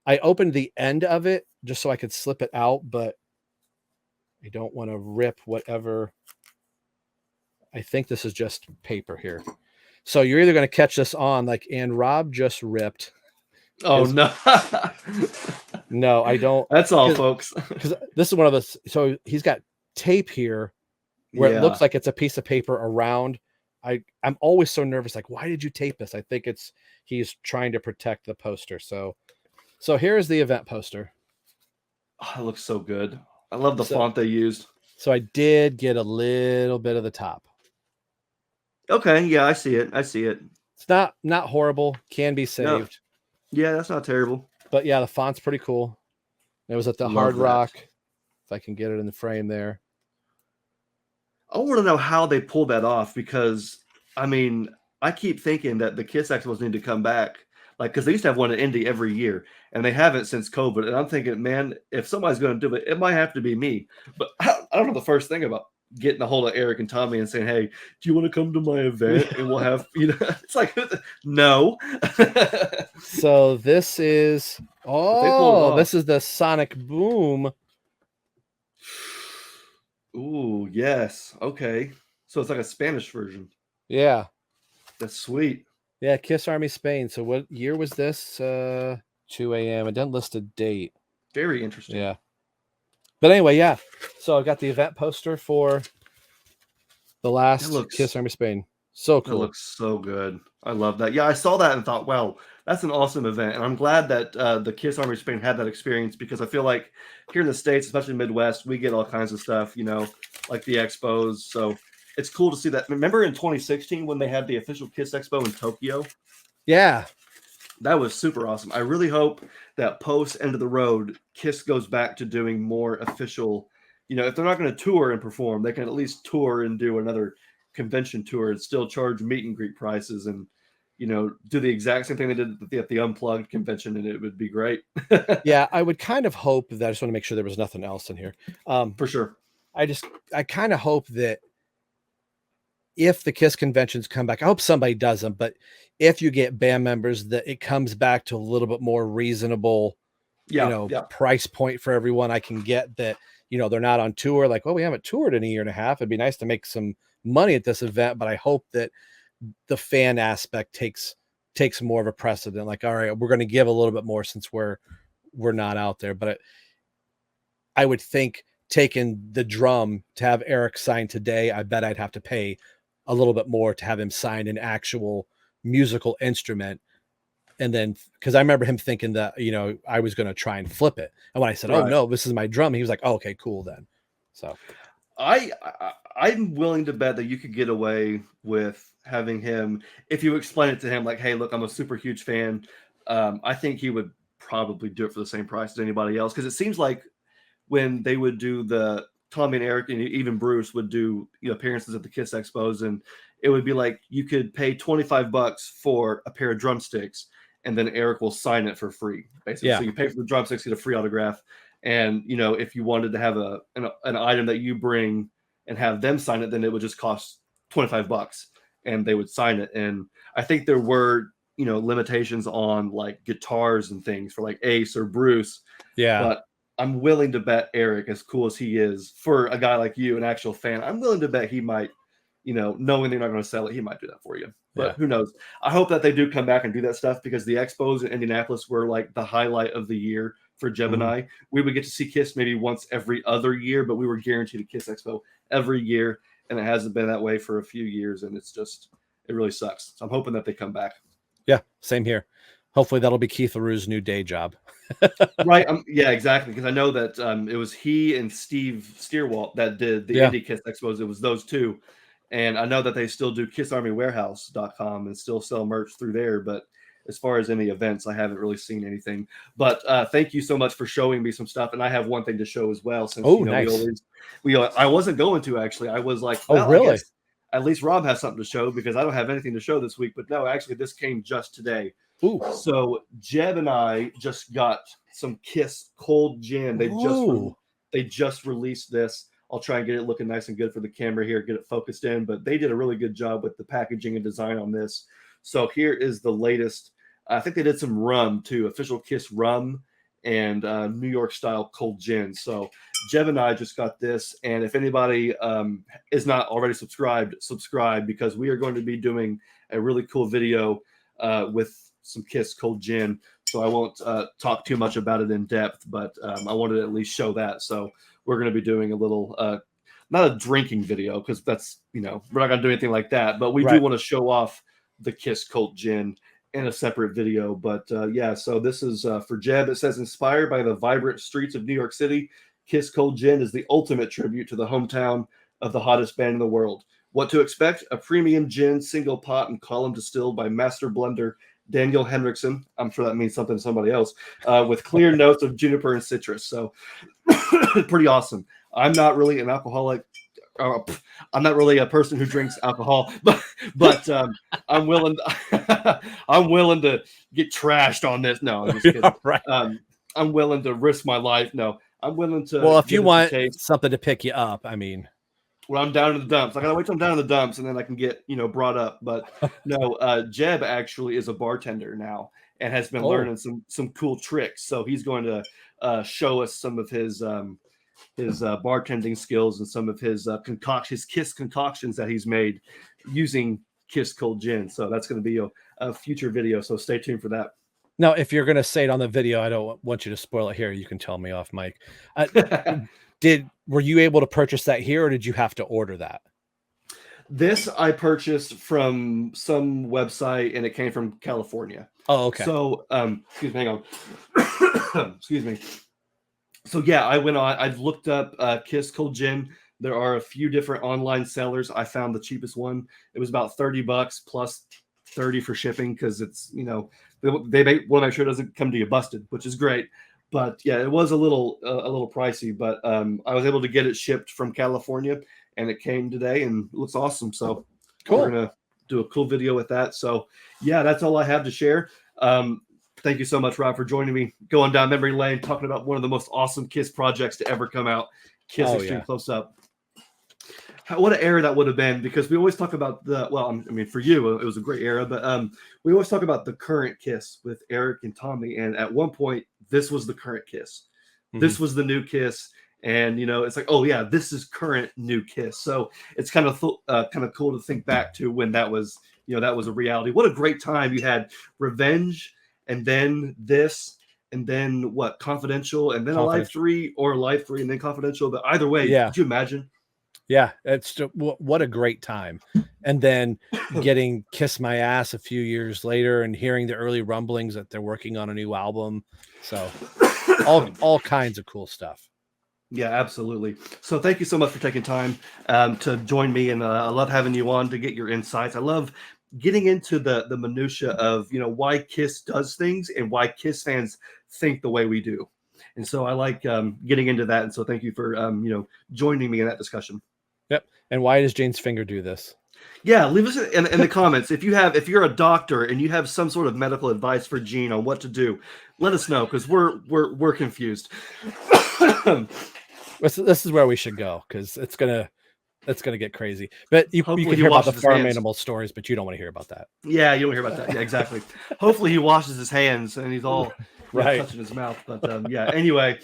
Speaker 2: I opened the end of it just so I could slip it out, but I don't want to rip whatever. I think this is just paper here. So you're either going to catch this on and Rob just ripped.
Speaker 1: Oh, no.
Speaker 2: No, I don't.
Speaker 1: That's all, folks.
Speaker 2: Because this is one of the. So he's got tape here where it looks like it's a piece of paper around. I'm always so nervous. Like, why did you tape this? I think he's trying to protect the poster. So here's the event poster.
Speaker 1: Oh, it looks so good. I love the font they used.
Speaker 2: So I did get a little bit of the top.
Speaker 1: Okay, yeah, I see it.
Speaker 2: It's not horrible. Can be saved.
Speaker 1: No. Yeah, that's not terrible.
Speaker 2: But yeah, the font's pretty cool. It was at the Hard Rock. If I can get it in the frame there.
Speaker 1: I want to know how they pulled that off because, I keep thinking that the Kiss Expos need to come back. Because they used to have one in Indy every year, and they haven't since COVID. And I'm thinking, man, if somebody's going to do it, it might have to be me. But I don't know the first thing about getting a hold of Eric and Tommy and saying, "Hey, do you want to come to my event?" And we'll have, it's like, no.
Speaker 2: So this is,
Speaker 1: But they pulled it off.
Speaker 2: this is the Sonic Boom.
Speaker 1: Ooh, yes. Okay. So it's like a Spanish version.
Speaker 2: Yeah.
Speaker 1: That's sweet.
Speaker 2: Yeah, Kiss Army Spain. So what year was this? 2 a.m. It doesn't list a date.
Speaker 1: Very interesting.
Speaker 2: Yeah. But anyway, yeah. So I got the event poster for the last Kiss Army Spain. So cool.
Speaker 1: It looks so good. I love that. Yeah, I saw that and thought, wow, that's an awesome event. And I'm glad that the Kiss Army Spain had that experience, because I feel like here in the States, especially Midwest, we get all kinds of stuff, like the expos. So it's cool to see that. Remember in 2016 when they had the official Kiss Expo in Tokyo?
Speaker 2: Yeah.
Speaker 1: That was super awesome. I really hope that post End of the Road, Kiss goes back to doing more official, if they're not going to tour and perform, they can at least tour and do another convention tour and still charge meet and greet prices and, do the exact same thing they did at the Unplugged convention, and it would be great.
Speaker 2: Yeah, I would kind of hope that, I just want to make sure there was nothing else in here.
Speaker 1: For sure.
Speaker 2: I kind of hope that if the Kiss conventions come back, I hope somebody does them, but if you get band members, that it comes back to a little bit more reasonable, price point for everyone. I can get that, they're not on tour. Like, well, we haven't toured in a year and a half. It'd be nice to make some money at this event, but I hope that the fan aspect takes more of a precedent. Like, all right, we're going to give a little bit more since we're not out there. But I would think taking the drum to have Eric sign today, I bet I'd have to pay a little bit more to have him sign an actual musical instrument. And then, because I remember him thinking that, I was going to try and flip it. And when I said, "Oh no, this is my drum," he was like, "Oh, okay, cool then." So
Speaker 1: I'm willing to bet that you could get away with having him, if you explain it to him like, "Hey, look, I'm a super huge fan." I think he would probably do it for the same price as anybody else, because it seems like when they would do the Tommy and Eric and even Bruce would do appearances at the Kiss Expos, and it would be like you could pay $25 for a pair of drumsticks, and then Eric will sign it for free, basically. Yeah. So you pay for the drumsticks, get a free autograph, and if you wanted to have an item that you bring and have them sign it, then it would just cost $25, and they would sign it. And I think there were limitations on like guitars and things for like Ace or Bruce.
Speaker 2: Yeah,
Speaker 1: but I'm willing to bet Eric, as cool as he is, for a guy like you, an actual fan, I'm willing to bet he might, knowing they're not going to sell it, he might do that for you. But who knows? I hope that they do come back and do that stuff, because the expos in Indianapolis were like the highlight of the year for Jeb and I. We would get to see Kiss maybe once every other year, but we were guaranteed a Kiss Expo every year, and it hasn't been that way for a few years, and it really sucks. So I'm hoping that they come back.
Speaker 2: Yeah, same here. Hopefully that'll be Keith LaRue's new day job.
Speaker 1: Right. Yeah, exactly. Because I know that it was he and Steve Steerwalt that did the Indie Kiss Expos. It was those two. And I know that they still do KissArmyWarehouse.com and still sell merch through there. But as far as any events, I haven't really seen anything. But thank you so much for showing me some stuff. And I have one thing to show as well. Since
Speaker 2: nice.
Speaker 1: I wasn't going to, actually. I was like,
Speaker 2: well, really?
Speaker 1: I guess at least Rob has something to show, because I don't have anything to show this week. But no, actually, this came just today.
Speaker 2: Ooh.
Speaker 1: So Jeb and I just got some Kiss cold gin. They just released this. I'll try and get it looking nice and good for the camera here, get it focused in. But they did a really good job with the packaging and design on this. So here is the latest. I think they did some rum too, official Kiss rum and New York style cold gin. So Jeb and I just got this. And if anybody is not already subscribe, because we are going to be doing a really cool video with some Kiss cold gin. So I won't talk too much about it in depth, but I wanted to at least show that. So we're going to be doing a little, not a drinking video, because that's, we're not going to do anything like that, but we do want to show off the Kiss cold gin in a separate video. But yeah, so this is for Jeb. It says, inspired by the vibrant streets of New York City, Kiss cold gin is the ultimate tribute to the hometown of the hottest band in the world. What to expect? A premium gin, single pot and column distilled by master blender Daniel Henriksen. I'm sure that means something to somebody else, with clear notes of juniper and citrus. So pretty awesome. I'm not really an alcoholic. I'm not really a person who drinks alcohol, but I'm willing to get trashed on this. No, I'm just kidding.
Speaker 2: Right.
Speaker 1: I'm willing to risk my life. No, I'm willing to.
Speaker 2: Well, if you want something to pick you up, I mean.
Speaker 1: when I'm down in the dumps. I gotta wait till I'm down in the dumps, and then I can get brought up. But no, Jeb actually is a bartender now and has been learning some cool tricks. So he's going to show us some of his bartending skills and some of his his Kiss concoctions that he's made using Kiss Cold Gin. So that's going to be a future video. So stay tuned for that.
Speaker 2: Now, if you're going to say it on the video, I don't want you to spoil it here. You can tell me off mic. Were you able to purchase that here, or did you have to order that?
Speaker 1: This I purchased from some website, and it came from California.
Speaker 2: Oh, okay.
Speaker 1: So, excuse me, hang on. Excuse me. So yeah, I went on. I've looked up Kiss Cold Gin. There are a few different online sellers. I found the cheapest one. It was about $30 plus 30 for shipping because it's they want to make sure it doesn't come to you busted, which is great. But yeah, it was a little pricey. But I was able to get it shipped from California, and it came today, and it looks awesome. So
Speaker 2: cool.
Speaker 1: We're gonna do a cool video with that. So yeah, that's all I have to share. Thank you so much, Rob, for joining me, going down memory lane, talking about one of the most awesome Kiss projects to ever come out, Kiss Extreme Close Up. What an era that would have been, because we always talk about for you, it was a great era, but we always talk about the current Kiss with Eric and Tommy. And at one point, this was the current Kiss. Mm-hmm. This was the new Kiss. And, it's like, oh, yeah, this is current new Kiss. So it's kind of cool to think back to when that was, that was a reality. What a great time. You had Revenge, and then this, and then what, Confidential, and then Alive 3, or Alive 3, and then Confidential. But either way, could you imagine?
Speaker 2: Yeah, it's what a great time. And then getting Kiss My Ass a few years later and hearing the early rumblings that they're working on a new album. So all kinds of cool stuff.
Speaker 1: Yeah, absolutely. So thank you so much for taking time to join me. And I love having you on to get your insights. I love getting into the minutia of, why Kiss does things and why Kiss fans think the way we do. And so I like getting into that. And so thank you for, joining me in that discussion.
Speaker 2: Yep. And why does Jane's finger do this?
Speaker 1: Yeah, leave us in the comments. If you're a doctor and you have some sort of medical advice for Gene on what to do, let us know, because we're confused.
Speaker 2: This is where we should go, because it's gonna get crazy. But you can hear about the farm animal stories, but you don't want to hear about that.
Speaker 1: Yeah, you don't hear about that. Yeah, exactly. Hopefully he washes his hands and he's all touching his mouth. But yeah, anyway.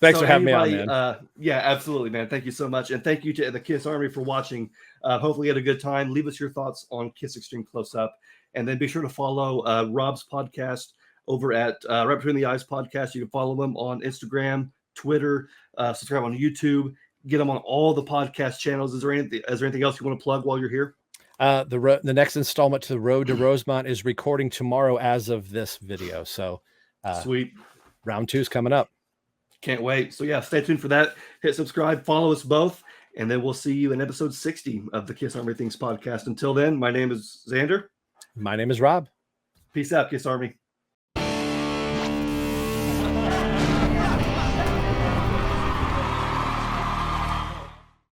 Speaker 2: Thanks for having me on, man.
Speaker 1: Yeah, absolutely, man. Thank you so much. And thank you to the Kiss Army for watching. Hopefully you had a good time. Leave us your thoughts on Kiss Extreme Close Up. And then be sure to follow Rob's podcast over at Right Between the Eyes podcast. You can follow them on Instagram, Twitter, subscribe on YouTube, get them on all the podcast channels. Is there anything else you want to plug while you're here?
Speaker 2: The next installment to the Road to Rosemont is recording tomorrow as of this video. So
Speaker 1: sweet.
Speaker 2: Round 2 is coming up.
Speaker 1: Can't wait. So yeah, stay tuned for that. Hit subscribe, follow us both, and then we'll see you in episode 60 of the Kiss Army Things podcast. Until then, my name is Xander.
Speaker 2: My name is Rob.
Speaker 1: Peace out, Kiss Army.